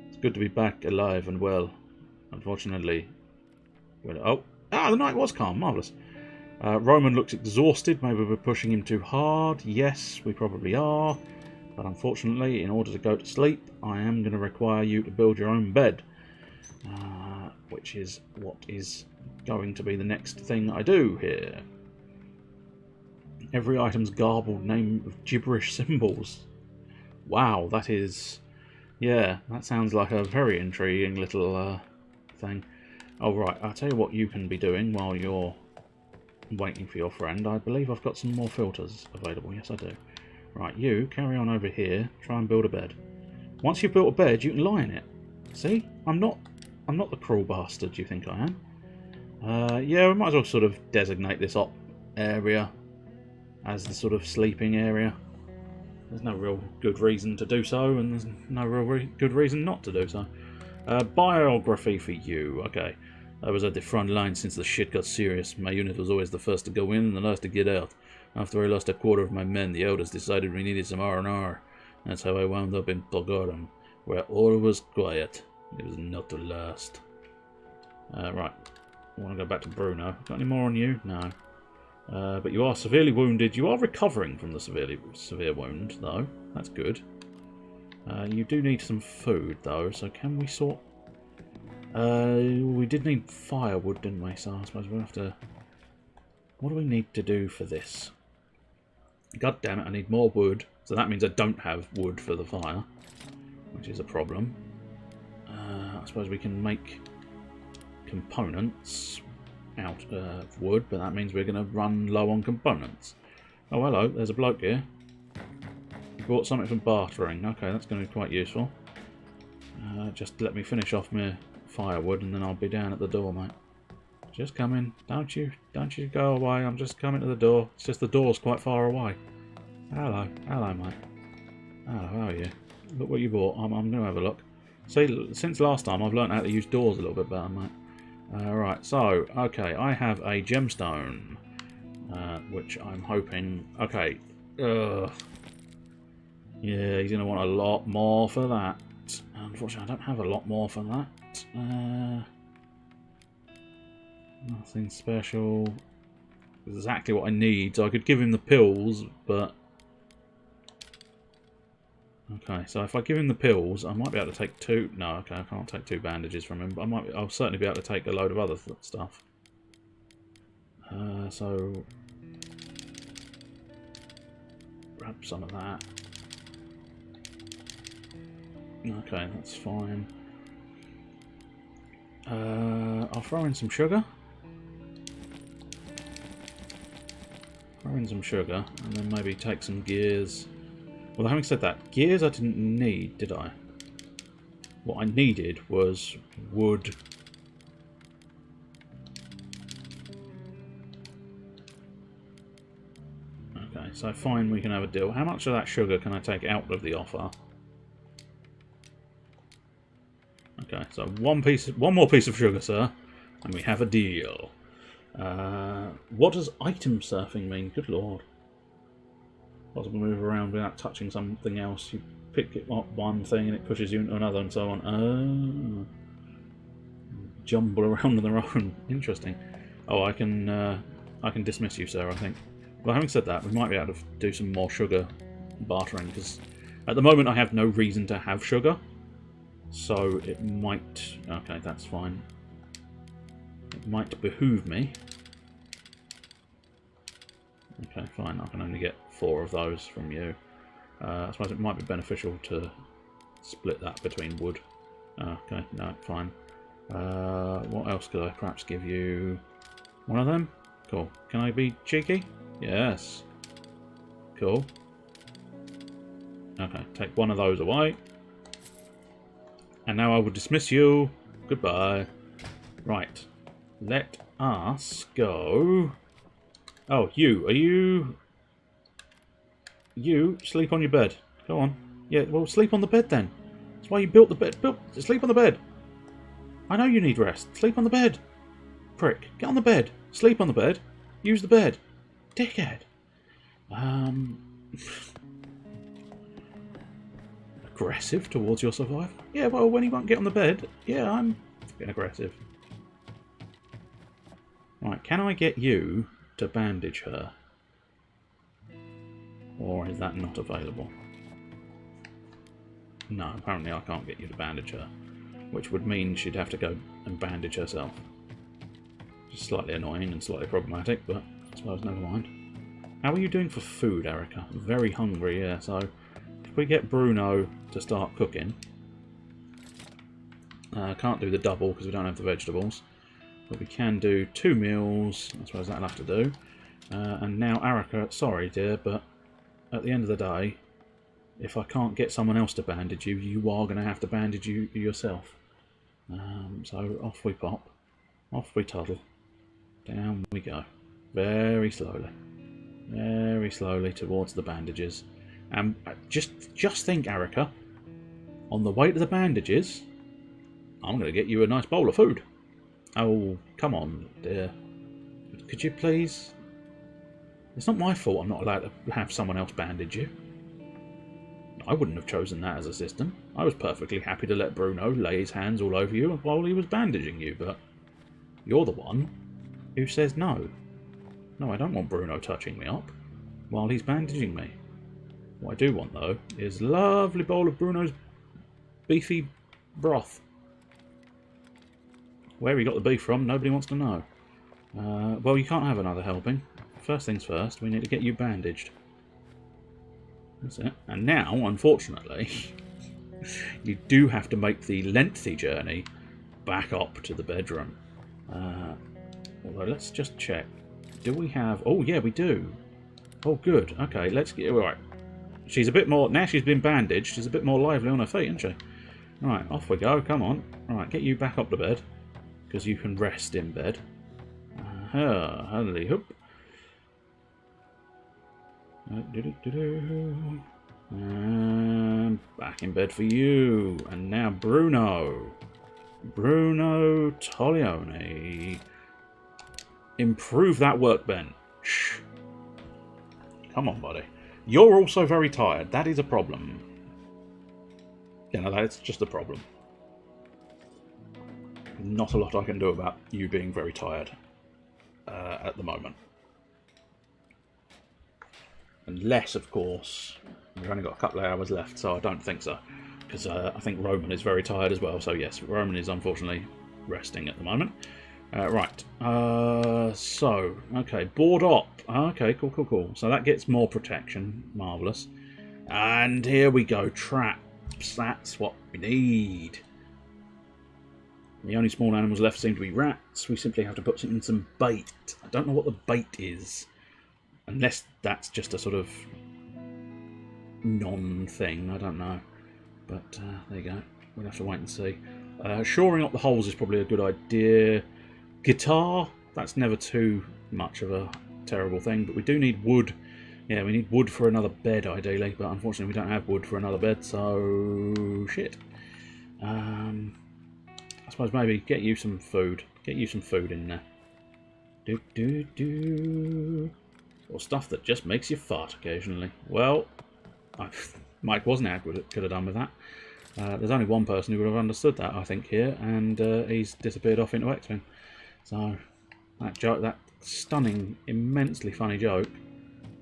It's good to be back alive and well. Unfortunately... the night was calm. Marvellous. Roman looks exhausted. Maybe we're pushing him too hard. Yes, we probably are. But unfortunately, in order to go to sleep, I am going to require you to build your own bed. Which is what is going to be the next thing I do here. Every item's garbled name of gibberish symbols. Wow, that is... yeah, that sounds like a very intriguing little thing. Oh, right, I'll tell you what you can be doing while you're waiting for your friend. I believe I've got some more filters available. Yes, I do. Right, you carry on over here. Try and build a bed. Once you've built a bed, you can lie in it. See? I'm not the cruel bastard you think I am. Yeah, we might as well sort of designate this op area as the sort of sleeping area. There's no real good reason to do so, and there's no real good reason not to do so. Biography for you. Okay. I was at the front line since the shit got serious. My unit was always the first to go in and the last to get out. After I lost a quarter of my men, the elders decided we needed some R&R. That's how I wound up in Pogorum, where all was quiet. It was not to last. Right. I want to go back to Bruno. Got any more on you? No. But you are severely wounded. You are recovering from the severe wound, though. That's good. You do need some food, though, so can we sort... we did need firewood, didn't we? So I suppose we'll have to... what do we need to do for this? God damn it, I need more wood. So that means I don't have wood for the fire, which is a problem. I suppose we can make components out of wood, but that means we're going to run low on components. Oh, hello, there's a bloke here. He bought something from bartering. Okay, that's going to be quite useful. Just let me finish off my firewood and then I'll be down at the door, mate. Just come in. Don't you go away. I'm just coming to the door. It's just the door's quite far away. Hello, mate. Hello, how are you? Look what you bought. I'm going to have a look. See, since last time I've learnt how to use doors a little bit better, mate. Right, so, okay, I have a gemstone, which I'm hoping... okay, yeah, he's going to want a lot more for that. Unfortunately, I don't have a lot more for that. Nothing special. Exactly what I need, so I could give him the pills, but... okay, so if I give him the pills, I might be able to take two... no, okay, I can't take two bandages from him, but I'll certainly be able to take a load of other stuff. So... grab some of that. Okay, that's fine. I'll throw in some sugar. Throw in some sugar, and then maybe take some gears. Well, having said that, gears I didn't need, did I? What I needed was wood. Okay, so fine, we can have a deal. How much of that sugar can I take out of the offer? Okay, so one more piece of sugar, sir, and we have a deal. What does item surfing mean? Good lord. Possible move around without touching something else. You pick it up one thing and it pushes you into another and so on. Jumble around on their own. Interesting. Oh, I can dismiss you, sir, I think. Well, having said that, we might be able to do some more sugar bartering, because at the moment I have no reason to have sugar. So it might... okay, that's fine. It might behoove me. Okay, fine. I can only get 4 of those from you. I suppose it might be beneficial to split that between wood. Okay, no, fine. What else could I perhaps give you? One of them? Cool. Can I be cheeky? Yes. Cool. Okay, take one of those away. And now I will dismiss you. Goodbye. Right. Let us go. Oh, you. Are you... You sleep on your bed. Go on. Yeah, well, sleep on the bed then. That's why you built the bed. Sleep on the bed. I know you need rest. Sleep on the bed. Prick. Get on the bed. Sleep on the bed. Use the bed. Dickhead. Aggressive towards your survivor? Yeah, well, when he won't get on the bed, yeah, I'm being aggressive. Right, can I get you to bandage her? Or is that not available? No, apparently I can't get you to bandage her. Which would mean she'd have to go and bandage herself. Just slightly annoying and slightly problematic, but I suppose never mind. How are you doing for food, Erica? I'm very hungry, yeah, so if we get Bruno to start cooking... can't do the double because we don't have the vegetables. But we can do 2 meals. I suppose that'll have to do. And now, Erica, sorry dear, but at the end of the day, if I can't get someone else to bandage you, you are going to have to bandage you yourself. So off we pop. Off we toddle. Down we go. Very slowly. Very slowly towards the bandages. And just think, Erica, on the way to the bandages, I'm going to get you a nice bowl of food. Oh, come on, dear. Could you please? It's not my fault I'm not allowed to have someone else bandage you. I wouldn't have chosen that as a system. I was perfectly happy to let Bruno lay his hands all over you while he was bandaging you, but you're the one who says no. No, I don't want Bruno touching me up while he's bandaging me. What I do want, though, is a lovely bowl of Bruno's beefy broth. Where he got the beef from, nobody wants to know. Well, you can't have another helping. First things first, we need to get you bandaged. That's it. And now, unfortunately, you do have to make the lengthy journey back up to the bedroom. Although, let's just check. Do we have... Oh, yeah, we do. Oh, good. Okay, let's get... All right. She's a bit more... Now she's been bandaged, she's a bit more lively on her feet, isn't she? Right, off we go. Come on. All right, get you back up to bed, because you can rest in bed. Holy hoop. And back in bed for you. And now Bruno. Bruno Toglione. Improve that workbench. Come on, buddy. You're also very tired. That is a problem. You know, that's just a problem. Not a lot I can do about you being very tired at the moment. Unless, of course, we've only got a couple of hours left, so I don't think so. Because I think Roman is very tired as well. So yes, Roman is unfortunately resting at the moment. Right. So, okay, board up. Okay, cool. So that gets more protection. Marvellous. And here we go. Traps. That's what we need. The only small animals left seem to be rats. We simply have to put in some bait. I don't know what the bait is. Unless that's just a sort of non-thing. I don't know. But there you go. We'll have to wait and see. Shoring up the holes is probably a good idea. Guitar. That's never too much of a terrible thing. But we do need wood. Yeah, we need wood for another bed, ideally. But unfortunately, we don't have wood for another bed. So, shit. I suppose maybe get you some food. Get you some food in there. Or stuff that just makes you fart occasionally. Well, Mike wasn't how good could have done with that. There's only one person who would have understood that, I think, here, and he's disappeared off into X-Men. So that joke, that stunning, immensely funny joke,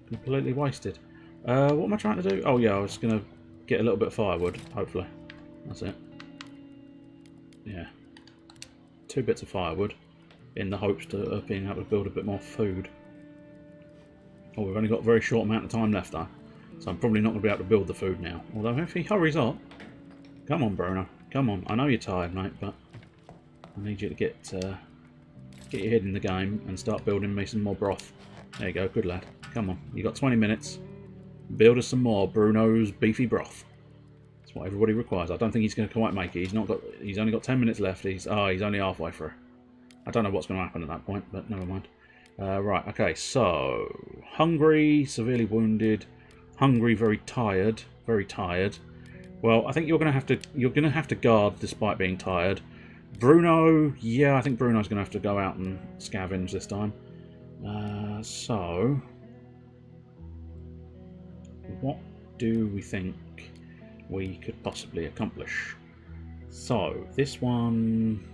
completely wasted. What am I trying to do? Oh yeah, I was going to get a little bit of firewood, hopefully. That's it. Yeah. 2 bits of firewood. in the hopes of being able to build a bit more food. Oh, we've only got a very short amount of time left though, so I'm probably not going to be able to build the food now. Although if he hurries up, come on, Bruno, come on. I know you're tired, mate, but I need you to get your head in the game and start building me some more broth. There you go, good lad. Come on, you got 20 minutes. Build us some more Bruno's beefy broth. That's what everybody requires. I don't think he's going to quite make it. He's only got 10 minutes left. He's only halfway through. I don't know what's going to happen at that point, but never mind. Right, okay, so hungry, severely wounded, hungry, very tired, very tired. Well, I think you're going to have to guard despite being tired. Bruno, yeah, I think Bruno's going to have to go out and scavenge this time. So what do we think we could possibly accomplish? So this one,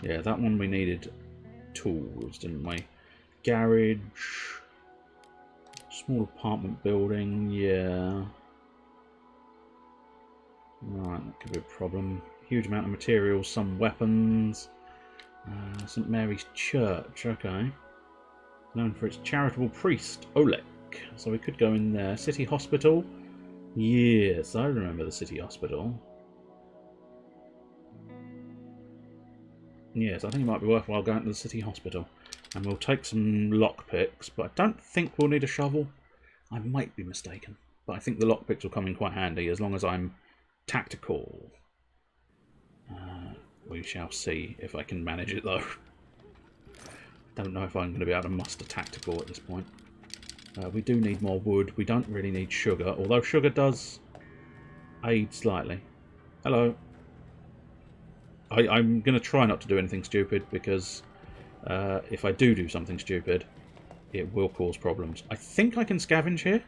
yeah, that one we needed tools, didn't we? Garage, small apartment building, yeah. Right, that could be a problem. Huge amount of materials, some weapons. St. Mary's Church, okay. Known for its charitable priest, Oleg. So we could go in there. City Hospital. Yes, I remember the City Hospital. Yes, I think it might be worthwhile going to the City Hospital. And we'll take some lockpicks, but I don't think we'll need a shovel. I might be mistaken. But I think the lockpicks will come in quite handy as long as I'm tactical. We shall see if I can manage it though. Don't know if I'm going to be able to muster tactical at this point. We do need more wood. We don't really need sugar, although sugar does aid slightly. Hello. I'm going to try not to do anything stupid because if I do something stupid, it will cause problems. I think I can scavenge here.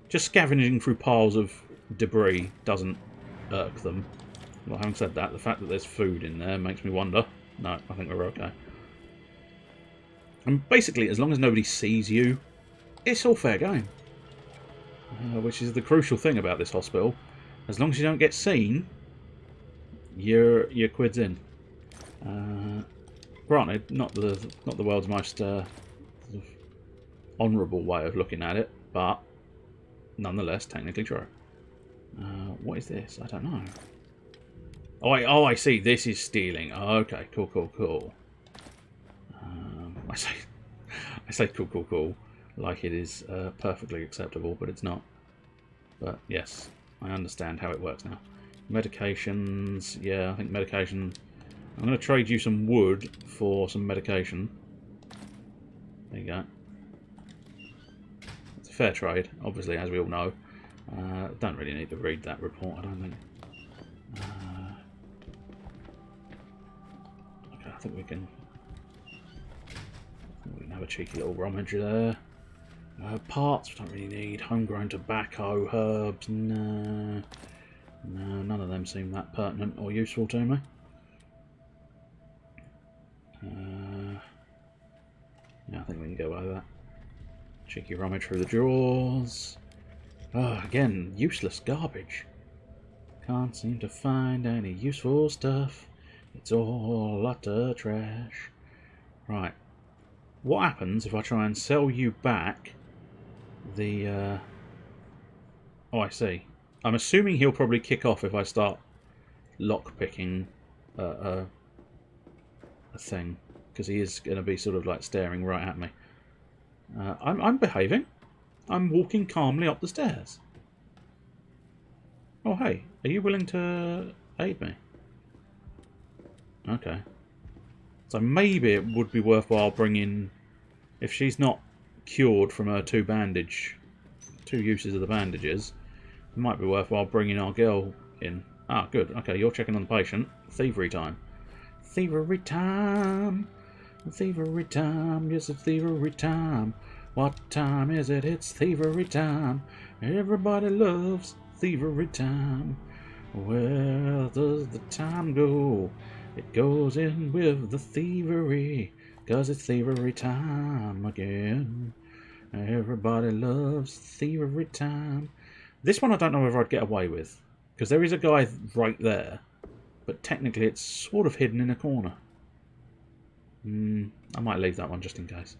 Just scavenging through piles of debris doesn't irk them. Well, having said that, the fact that there's food in there makes me wonder. No, I think we're okay. And basically, as long as nobody sees you, it's all fair game. Which is the crucial thing about this hospital. As long as you don't get seen, your quid's in. Granted, not the world's most sort of honourable way of looking at it, but nonetheless, technically true. What is this? I don't know. Oh, I see. This is stealing. Okay, cool. I say cool, like it is perfectly acceptable, but it's not. But yes, I understand how it works now. Medications, yeah, I think medication. I'm going to trade you some wood for some medication. There you go. It's a fair trade, obviously, as we all know. Don't really need to read that report, I don't think. Okay, I think we can have a cheeky little rummage there. Parts we don't really need. Homegrown tobacco, herbs, no. No, none of them seem that pertinent or useful to me. Yeah, I think we can go over that. Cheeky rummage through the drawers. Oh, again, useless garbage. Can't seem to find any useful stuff. It's all utter trash. Right. What happens if I try and sell you back the... Oh, I see. I'm assuming he'll probably kick off if I start lockpicking a thing. Because he is going to be sort of like staring right at me. I'm behaving. I'm walking calmly up the stairs. Oh, hey. Are you willing to aid me? Okay. So maybe it would be worthwhile bringing... If she's not cured from her two uses of the bandages, it might be worthwhile bringing our girl in. Ah, good. Okay, you're checking on the patient. Thievery time. Thievery time. Thievery time. Yes, it's thievery time. What time is it? It's thievery time. Everybody loves thievery time. Where does the time go? It goes in with the thievery, 'cause it's thievery time again. Everybody loves thievery time. This one I don't know whether I'd get away with, because there is a guy right there, but technically it's sort of hidden in a corner. I might leave that one just in case.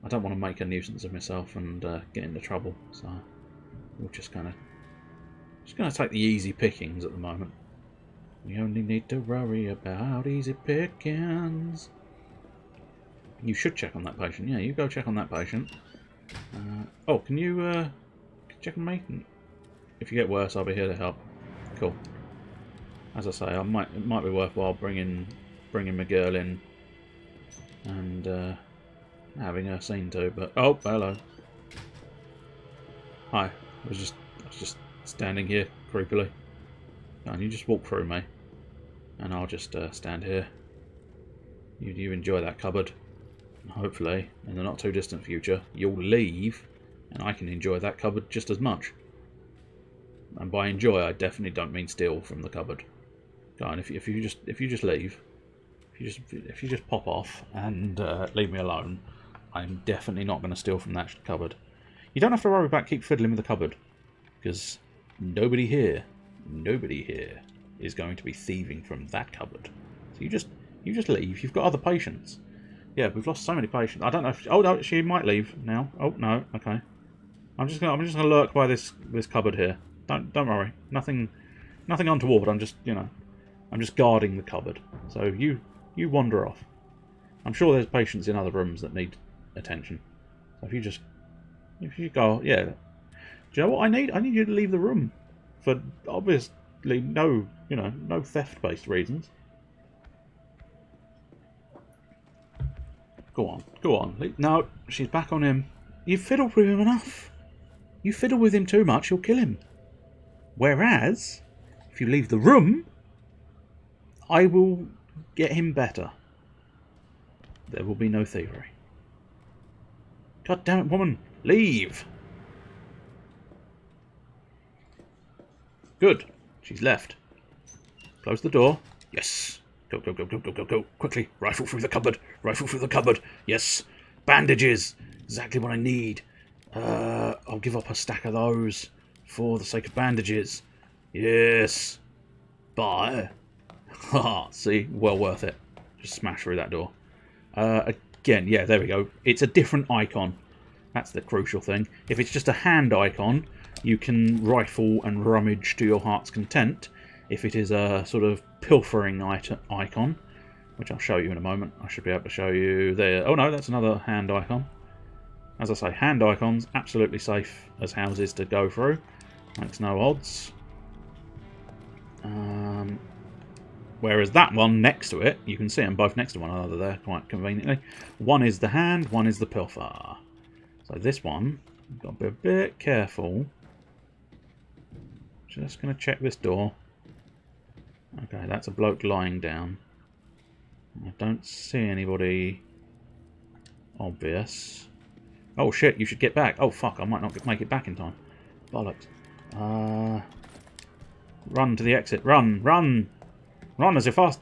I don't want to make a nuisance of myself and get into trouble, so we'll just kind of take the easy pickings at the moment. We only need to worry about easy pickings. You should check on that patient. Yeah, you go check on that patient. Oh, can you check on me? If you get worse, I'll be here to help. Cool. As I say, it might be worthwhile bringing my girl in and having her seen to. But oh, hello. Hi. I was just standing here creepily. Can you just walk through me, and I'll just stand here. You enjoy that cupboard. And hopefully, in the not too distant future, you'll leave, and I can enjoy that cupboard just as much. And by enjoy, I definitely don't mean steal from the cupboard. Go on, if you just leave, if you just pop off and leave me alone, I'm definitely not going to steal from that cupboard. You don't have to worry about keep fiddling with the cupboard, because nobody here is going to be thieving from that cupboard. So you just leave. You've got other patients. Yeah, we've lost so many patients. I don't know if... Oh, no, she might leave now. Oh, no, okay. I'm just gonna lurk by this cupboard here. Don't worry. Nothing untoward. I'm just guarding the cupboard. So you wander off. I'm sure there's patients in other rooms that need attention. So if you go, yeah. Do you know what I need? I need you to leave the room for obviously no theft-based reasons. Go on. No, she's back on him. You fiddled with him enough. You fiddle with him too much, you'll kill him. Whereas, if you leave the room, I will get him better. There will be no thievery. God damn it, woman! Leave! Good. She's left. Close the door. Yes. Go. Quickly. Rifle through the cupboard. Yes. Bandages. Exactly what I need. I'll give up a stack of those for the sake of bandages. Yes. Bye. Haha. See? Well worth it. Just smash through that door. Again, yeah, there we go. It's a different icon. That's the crucial thing. If it's just a hand icon, you can rifle and rummage to your heart's content. If it is a sort of pilfering icon, which I'll show you in a moment, I should be able to show you there. Oh no, that's another hand icon. As I say, hand icons, absolutely safe as houses to go through. Makes no odds. Whereas that one next to it, you can see them both next to one another there quite conveniently. One is the hand, one is the pilfer. So this one, you've got to be a bit careful. Just going to check this door. Okay, that's a bloke lying down. I don't see anybody obvious. Oh shit, you should get back. Oh fuck, I might not make it back in time. Bollocks. Run to the exit. Run! Run as fast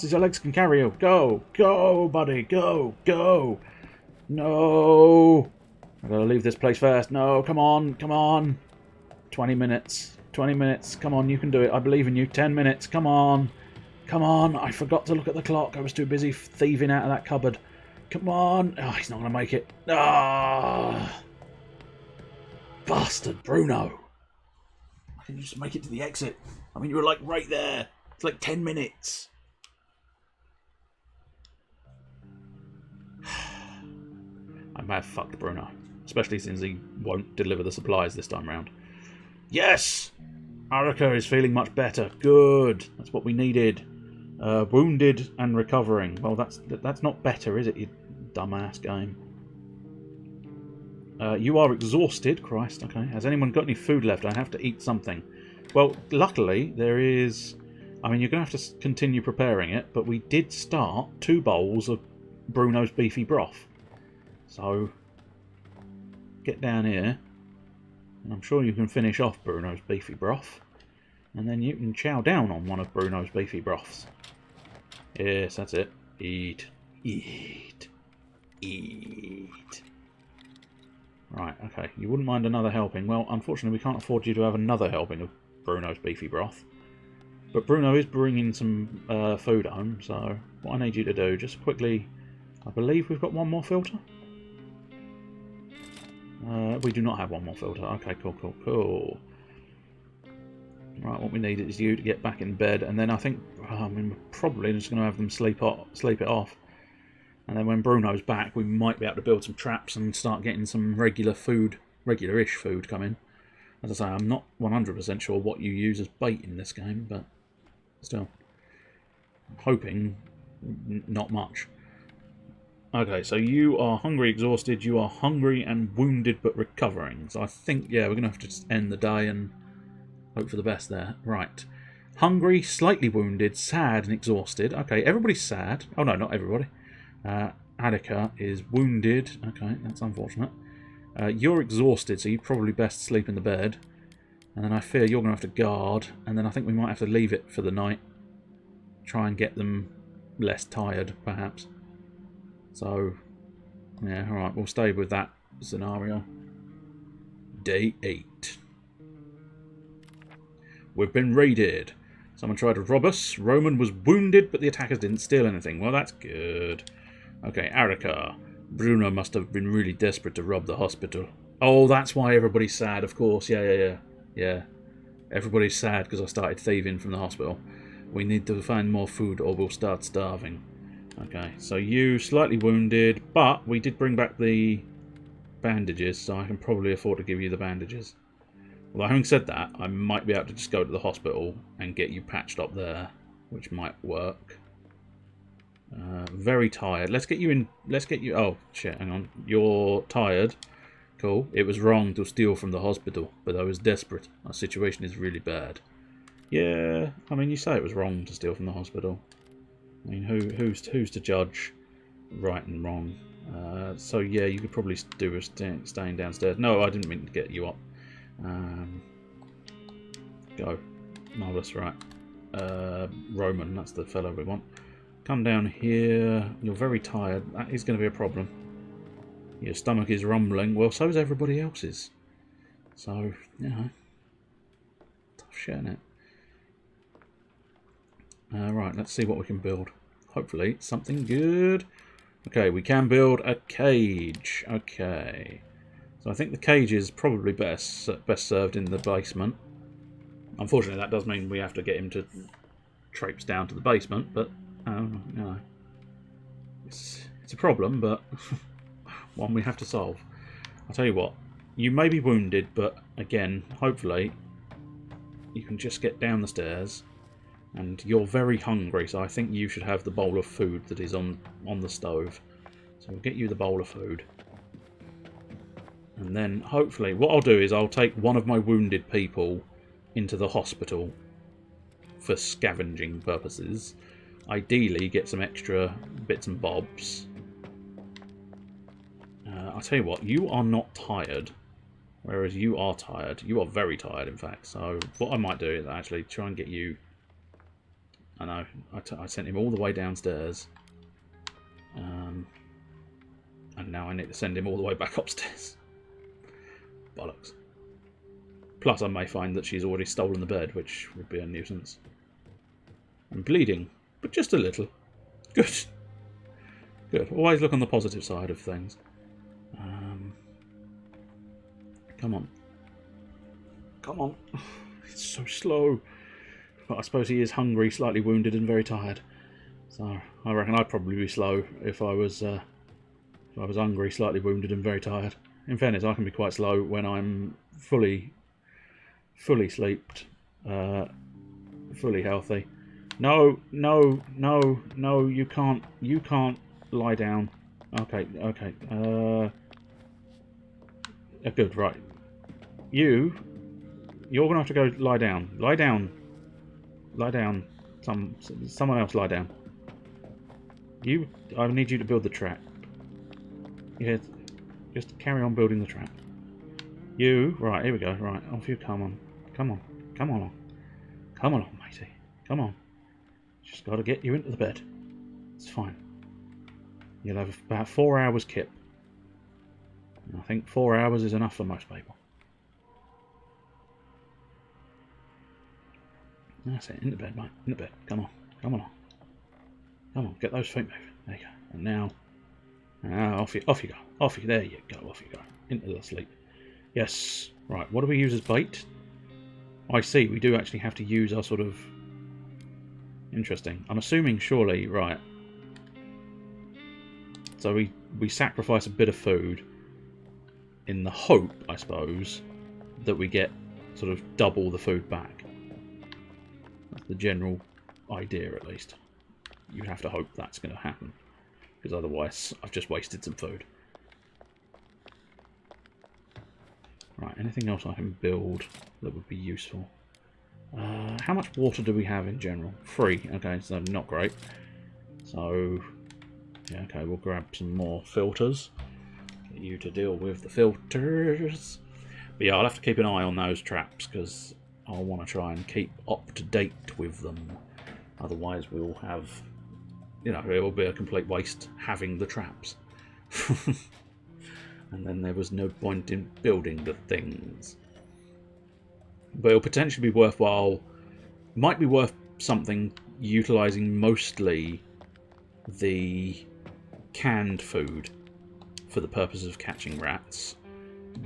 as your legs can carry you. Go, buddy, go. No! I gotta leave this place first. No, come on. 20 minutes. Come on, you can do it. I believe in you. 10 minutes. Come on. I forgot to look at the clock. I was too busy thieving out of that cupboard. Come on. Oh, he's not going to make it. Ah. Bastard, Bruno. Why didn't you just make it to the exit? I mean, you were like right there. It's like 10 minutes. I may have fucked Bruno. Especially since he won't deliver the supplies this time round. Yes! Arika is feeling much better. Good. That's what we needed. Wounded and recovering. Well, that's not better, is it, you dumbass game? You are exhausted. Christ, okay. Has anyone got any food left? I have to eat something. Well, luckily, there is... I mean, you're going to have to continue preparing it, but we did start 2 bowls of Bruno's beefy broth. So, get down here. And I'm sure you can finish off Bruno's beefy broth. And then you can chow down on one of Bruno's beefy broths. Yes, that's it. Eat. Right, okay. You wouldn't mind another helping. Well, unfortunately, we can't afford you to have another helping of Bruno's beefy broth. But Bruno is bringing some food home, so what I need you to do, just quickly, I believe we've got one more filter. We do not have one more filter. Okay, cool. Right, what we need is you to get back in bed, and then I think, we're probably just going to have them sleep it off. And then when Bruno's back, we might be able to build some traps and start getting some regular-ish food coming. As I say, I'm not 100% sure what you use as bait in this game, but still, I'm hoping not much. Okay, so you are hungry, exhausted. You are hungry and wounded, but recovering. So I think, yeah, we're going to have to just end the day and hope for the best there. Right. Hungry, slightly wounded, sad and exhausted. Okay, everybody's sad. Oh, no, not everybody. Attica is wounded. Okay, that's unfortunate. You're exhausted, so you'd probably best sleep in the bed. And then I fear you're going to have to guard. And then I think we might have to leave it for the night. Try and get them less tired, perhaps. So, yeah, alright, we'll stay with that scenario. Day 8. We've been raided. Someone tried to rob us. Roman was wounded, but the attackers didn't steal anything. Well, that's good. Okay, Arica. Bruno must have been really desperate to rob the hospital. Oh, that's why everybody's sad, of course. Yeah. Everybody's sad because I started thieving from the hospital. We need to find more food or we'll start starving. Okay, so you slightly wounded, but we did bring back the bandages, so I can probably afford to give you the bandages. Although having said that, I might be able to just go to the hospital and get you patched up there, which might work. Very tired. Let's get you in. Let's get you. Oh shit! Hang on. You're tired. Cool. It was wrong to steal from the hospital, but I was desperate. Our situation is really bad. Yeah, I mean, you say it was wrong to steal from the hospital. I mean, who's to judge right and wrong? So yeah, you could probably do with staying downstairs. No, I didn't mean to get you up. Go. Marvellous, right. Roman, that's the fellow we want. Come down here. You're very tired. That is going to be a problem. Your stomach is rumbling. Well, so is everybody else's. So, you know. Tough shit, innit? Right, let's see what we can build. Hopefully, something good. Okay, we can build a cage. Okay. So I think the cage is probably best served in the basement. Unfortunately, that does mean we have to get him to traipse down to the basement, but, you know, it's a problem, but one we have to solve. I'll tell you what, you may be wounded, but again, hopefully, you can just get down the stairs, and you're very hungry, so I think you should have the bowl of food that is on the stove. So we'll get you the bowl of food. And then, hopefully, what I'll do is I'll take one of my wounded people into the hospital for scavenging purposes. Ideally, get some extra bits and bobs. I'll tell you what, you are not tired, whereas you are tired. You are very tired, in fact. So what I might do is actually try and get you... I know, I sent him all the way downstairs. And now I need to send him all the way back upstairs. Bollocks. Plus I may find that she's already stolen the bed, which would be a nuisance. I'm bleeding, but just a little. Good. Good. Always look on the positive side of things. Come on. Come on. It's so slow. But I suppose he is hungry, slightly wounded, and very tired. So I reckon I'd probably be slow if I was hungry, slightly wounded, and very tired. In fairness, I can be quite slow when I'm fully sleeped, fully healthy. No, you can't lie down. Okay. Good, right. You're gonna have to go lie down. Lie down. Someone else lie down. I need you to build the trap. Yeah, just carry on building the trap. Right, here we go. Right, off you come on, matey. Come on. Just got to get you into the bed. It's fine. You'll have about 4 hours kip. And I think 4 hours is enough for most people. That's it. In the bed, mate. In the bed. Come on. Come on. Come on. Get those feet moving. There you go. And now off you go. Off you. There you go. Off you go. Into the sleep. Yes. Right. What do we use as bait? I see. We do actually have to use our sort of... Interesting. I'm assuming surely... Right. So we sacrifice a bit of food in the hope, I suppose, that we get sort of double the food back. That's the general idea, at least. You have to hope that's going to happen, because otherwise I've just wasted some food. Right, anything else I can build that would be useful? How much water do we have in general? 3. Okay, so not great. So, yeah, okay, we'll grab some more filters. Get you to deal with the filters. But yeah, I'll have to keep an eye on those traps, because I'll want to try and keep up to date with them. Otherwise we'll have, you know, it will be a complete waste having the traps. And then there was no point in building the things. But it'll potentially be worthwhile, might be worth something utilising mostly the canned food for the purpose of catching rats,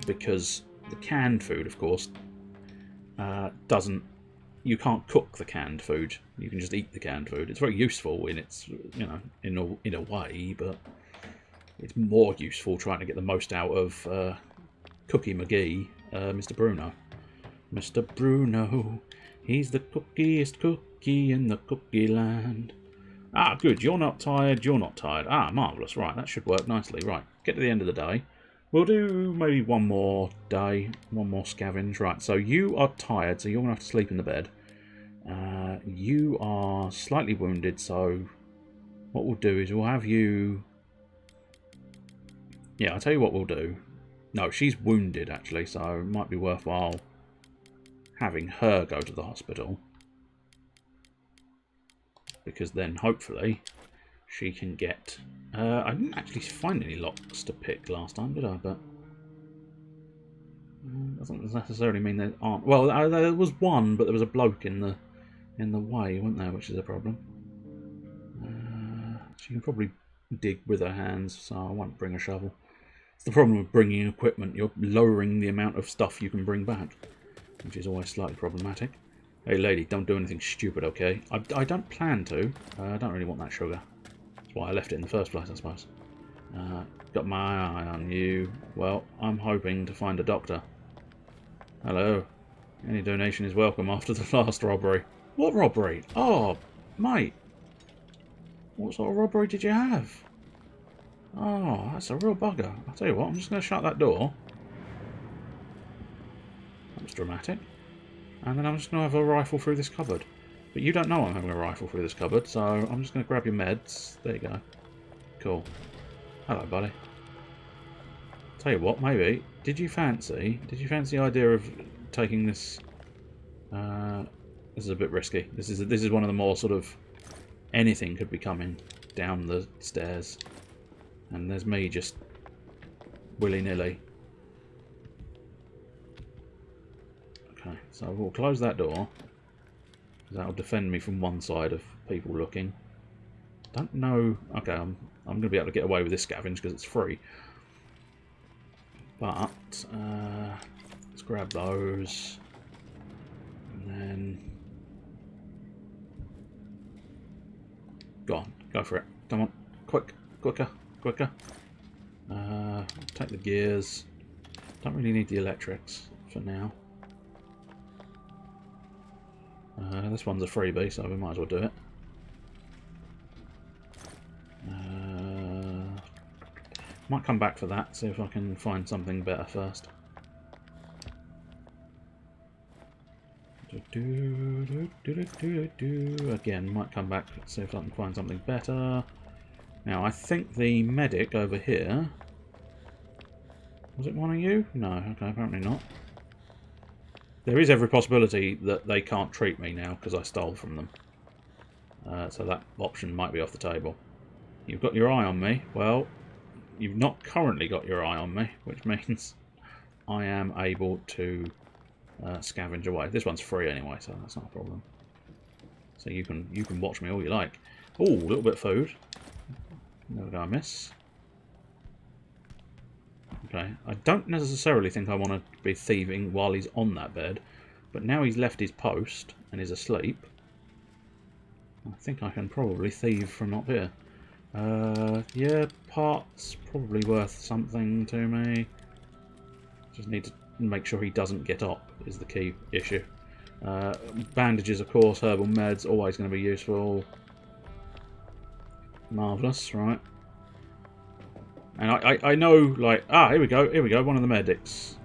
because the canned food, of course, doesn't... You can't cook the canned food. You can just eat the canned food. It's very useful in its, you know, in a way, but it's more useful trying to get the most out of Cookie McGee, Mr. Bruno. Mr. Bruno, he's the cookiest cookie in the cookie land. Ah, good. You're not tired. You're not tired. Ah, marvellous. Right, that should work nicely. Right, get to the end of the day. We'll do maybe one more day, one more scavenge. Right, so you are tired, so you're going to have to sleep in the bed. You are slightly wounded, so what we'll do is we'll have you... Yeah, I'll tell you what we'll do. No, she's wounded, actually, so it might be worthwhile having her go to the hospital. Because then, hopefully, she can get... I didn't actually find any locks to pick last time, did I? But doesn't necessarily mean there aren't. Well, there was one, but there was a bloke in the way, wasn't there? Which is a problem. She can probably dig with her hands, so I won't bring a shovel. It's the problem with bringing equipment. You're lowering the amount of stuff you can bring back, which is always slightly problematic. Hey, lady, don't do anything stupid, okay? I don't plan to. I don't really want that sugar. That's why I left it in the first place, I suppose. Got my eye on you. Well, I'm hoping to find a doctor. Hello. Any donation is welcome after the last robbery. What robbery? Oh, mate. What sort of robbery did you have? Oh, that's a real bugger. I'll tell you what, I'm just going to shut that door. That was dramatic. And then I'm just going to have a rifle through this cupboard. But you don't know I'm having a rifle through this cupboard, so I'm just going to grab your meds. There you go. Cool. Hello, buddy. Tell you what, maybe. Did you fancy the idea of taking this... this is a bit risky. This is one of the more sort of... Anything could be coming down the stairs. And there's me just willy-nilly. Okay, so we'll close that door. That'll defend me from one side of people looking. Don't know... Okay, I'm going to be able to get away with this scavenge because it's free. But, let's grab those. And then... Go on, go for it. Come on, quicker. Take the gears. Don't really need the electrics for now. This one's a freebie, so we might as well do it. Might come back for that, see if I can find something better first. Again, might come back, see if I can find something better. Now, I think the medic over here... Was it one of you? No, okay, apparently not. There is every possibility that they can't treat me now because I stole from them. So that option might be off the table. You've got your eye on me. Well, you've not currently got your eye on me, which means I am able to scavenge away. This one's free anyway, so that's not a problem. So you can watch me all you like. Oh, a little bit of food. There we go, I miss. Okay, I don't necessarily think I want to be thieving while he's on that bed, but now he's left his post and is asleep, I think I can probably thieve from up here. Yeah, parts probably worth something to me. Just need to make sure he doesn't get up is the key issue. Bandages, of course, herbal meds, always going to be useful. Marvellous, right. And I know, like, here we go, one of the medics.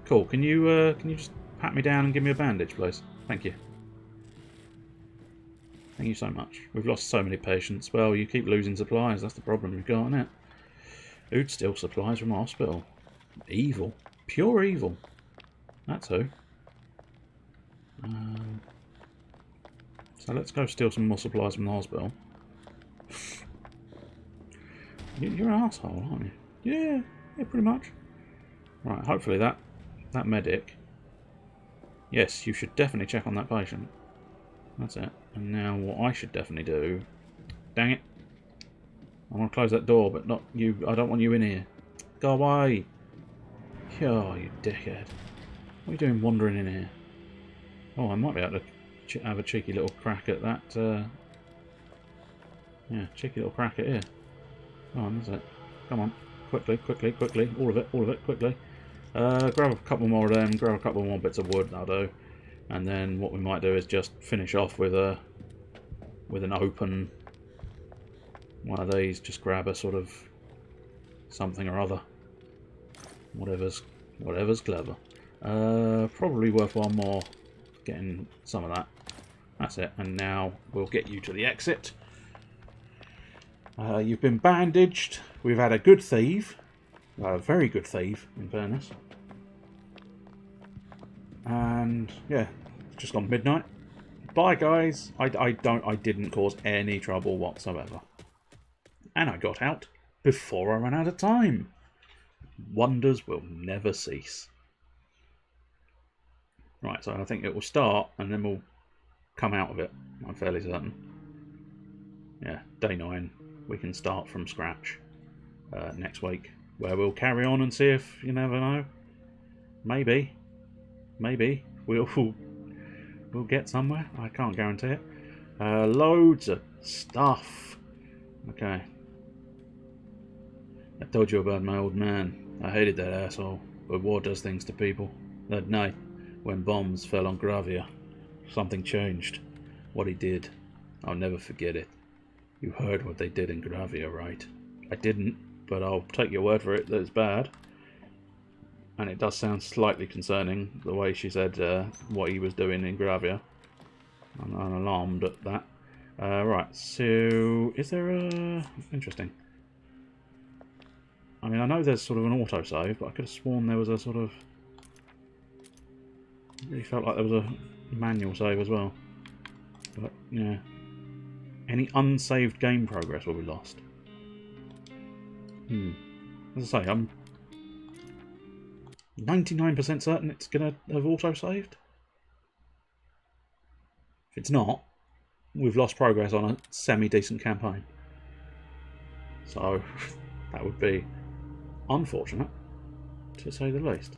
Cool, can you just pat me down and give me a bandage, please? Thank you. Thank you so much. We've lost so many patients. Well, you keep losing supplies, that's the problem you've got, isn't it? Who'd steal supplies from a hospital? Evil. Pure evil. That's who. So let's go steal some more supplies from the hospital. You're an asshole, aren't you? Yeah, pretty much. Right, hopefully that medic. Yes, you should definitely check on that patient. That's it. And now what I should definitely do... Dang it. I want to close that door, but not you. I don't want you in here. Go away. Oh, you dickhead. What are you doing wandering in here? Oh, I might be able to have a cheeky little crack at that. Yeah, cheeky little crack at here. Oh, that's it. Come on. Quickly. All of it, quickly. Grab a couple more of them, grab a couple more bits of wood, that'll do. And then what we might do is just finish off with an open one of these. Just grab a sort of something or other. Whatever's clever. Probably worthwhile more getting some of that. That's it. And now we'll get you to the exit. You've been bandaged. We've had a good thief. A very good thief, in fairness. And yeah, it's just gone midnight. Bye, guys. I didn't cause any trouble whatsoever, and I got out before I ran out of time. Wonders will never cease. Right, so I think it will start, and then we'll come out of it. I'm fairly certain. Yeah, day 9. We can start from scratch next week, where we'll carry on and see if, you never know, maybe we'll get somewhere. I can't guarantee it. Loads of stuff. Okay. I told you about my old man. I hated that asshole, but war does things to people. That night, when bombs fell on Gravia, something changed. What he did, I'll never forget it. You heard what they did in Gravia, right? I didn't, but I'll take your word for it that it's bad. And it does sound slightly concerning, the way she said what he was doing in Gravia. I'm alarmed at that. Right, so is there a... Interesting. I mean, I know there's sort of an autosave, but I could have sworn there was a sort of... It really felt like there was a manual save as well. But, yeah. Any unsaved game progress will be lost. As I say, I'm 99% certain it's going to have auto-saved. If it's not, we've lost progress on a semi-decent campaign. So, that would be unfortunate, to say the least.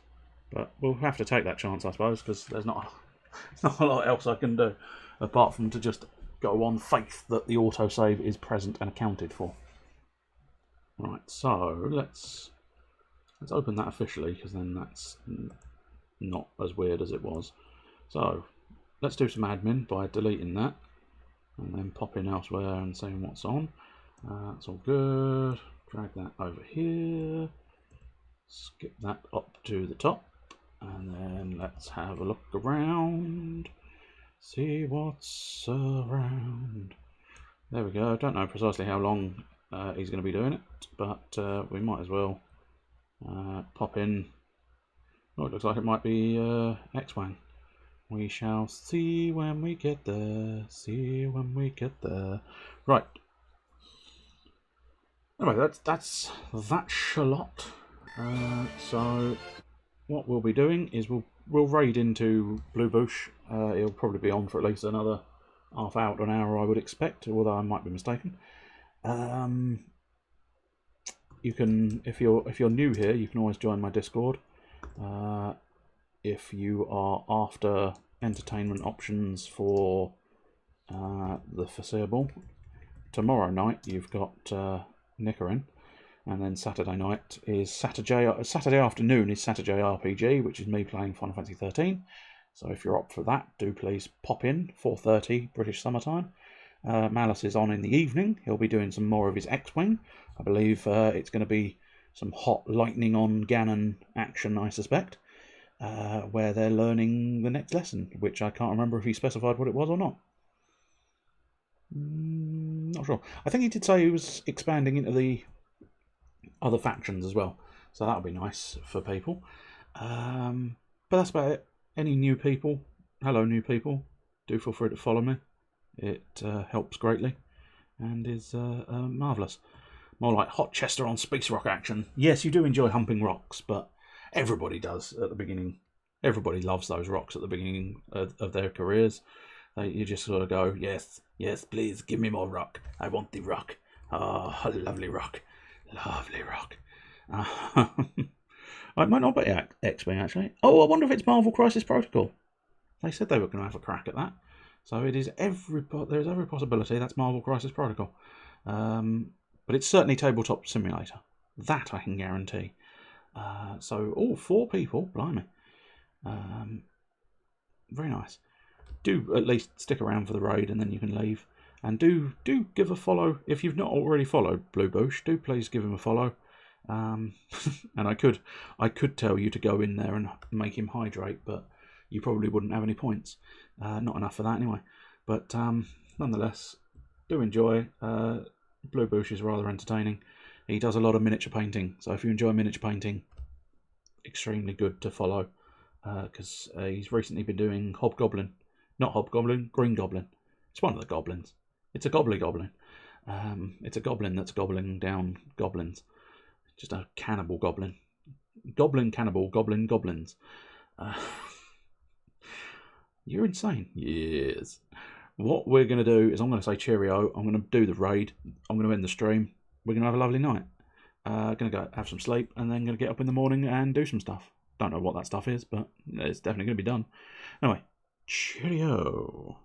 But we'll have to take that chance, I suppose, because there's not a lot else I can do, apart from to just go on faith that the autosave is present and accounted for. Right, so let's open that officially, because then that's not as weird as it was. So let's do some admin by deleting that and then popping elsewhere and seeing what's on. That's all good. Drag that over here, skip that up to the top, and then let's have a look around, see what's around. There we go. I don't know precisely how long he's going to be doing it, but we might as well pop in. Oh, it looks like it might be X-Wang. We shall see when we get there. See when we get there. Right. Anyway, that's that shallot. So what we'll be doing is we'll raid into Blue Bush. It'll probably be on for at least another half hour to an hour, I would expect, although I might be mistaken. You can, if you're new here, you can always join my Discord. If you are after entertainment options for the foreseeable, tomorrow night you've got Nicker in, and then Saturday night is Saturday afternoon is Saturday RPG, which is me playing Final Fantasy 13. So if you're up for that, do please pop in, 4:30 British summertime. Malice is on in the evening. He'll be doing some more of his X-Wing. I believe it's going to be some hot lightning on Ganon action, I suspect, where they're learning the next lesson, which I can't remember if he specified what it was or not. Not sure. I think he did say he was expanding into the other factions as well, so that'll be nice for people. But that's about it. Any new people, hello new people, do feel free to follow me. It helps greatly and is marvellous. More like Hot Chester on Space Rock action. Yes, you do enjoy humping rocks, but everybody does at the beginning. Everybody loves those rocks at the beginning of their careers. You just sort of go, yes, yes, please, give me more rock. I want the rock. Oh, lovely rock. Lovely rock. It might not be X-Wing, actually. Oh, I wonder if it's Marvel Crisis Protocol. They said they were going to have a crack at that. So it is there's every possibility that's Marvel Crisis Protocol. But it's certainly Tabletop Simulator. That I can guarantee. So, 4 people, blimey. Very nice. Do at least stick around for the raid and then you can leave. And do give a follow. If you've not already followed Blue Bush, do please give him a follow. And I could tell you to go in there and make him hydrate, but you probably wouldn't have any points. Not enough for that anyway. But nonetheless, do enjoy. Blue Bush is rather entertaining. He does a lot of miniature painting, so if you enjoy miniature painting, extremely good to follow. Because he's recently been doing Hobgoblin. Not Hobgoblin, Green Goblin. It's one of the goblins. It's a gobbly goblin. It's a goblin that's gobbling down goblins. Just a cannibal goblin. Goblin cannibal, goblin goblins. You're insane. Yes. What we're going to do is I'm going to say cheerio. I'm going to do the raid. I'm going to end the stream. We're going to have a lovely night. Going to go have some sleep and then going to get up in the morning and do some stuff. Don't know what that stuff is, but it's definitely going to be done. Anyway, cheerio.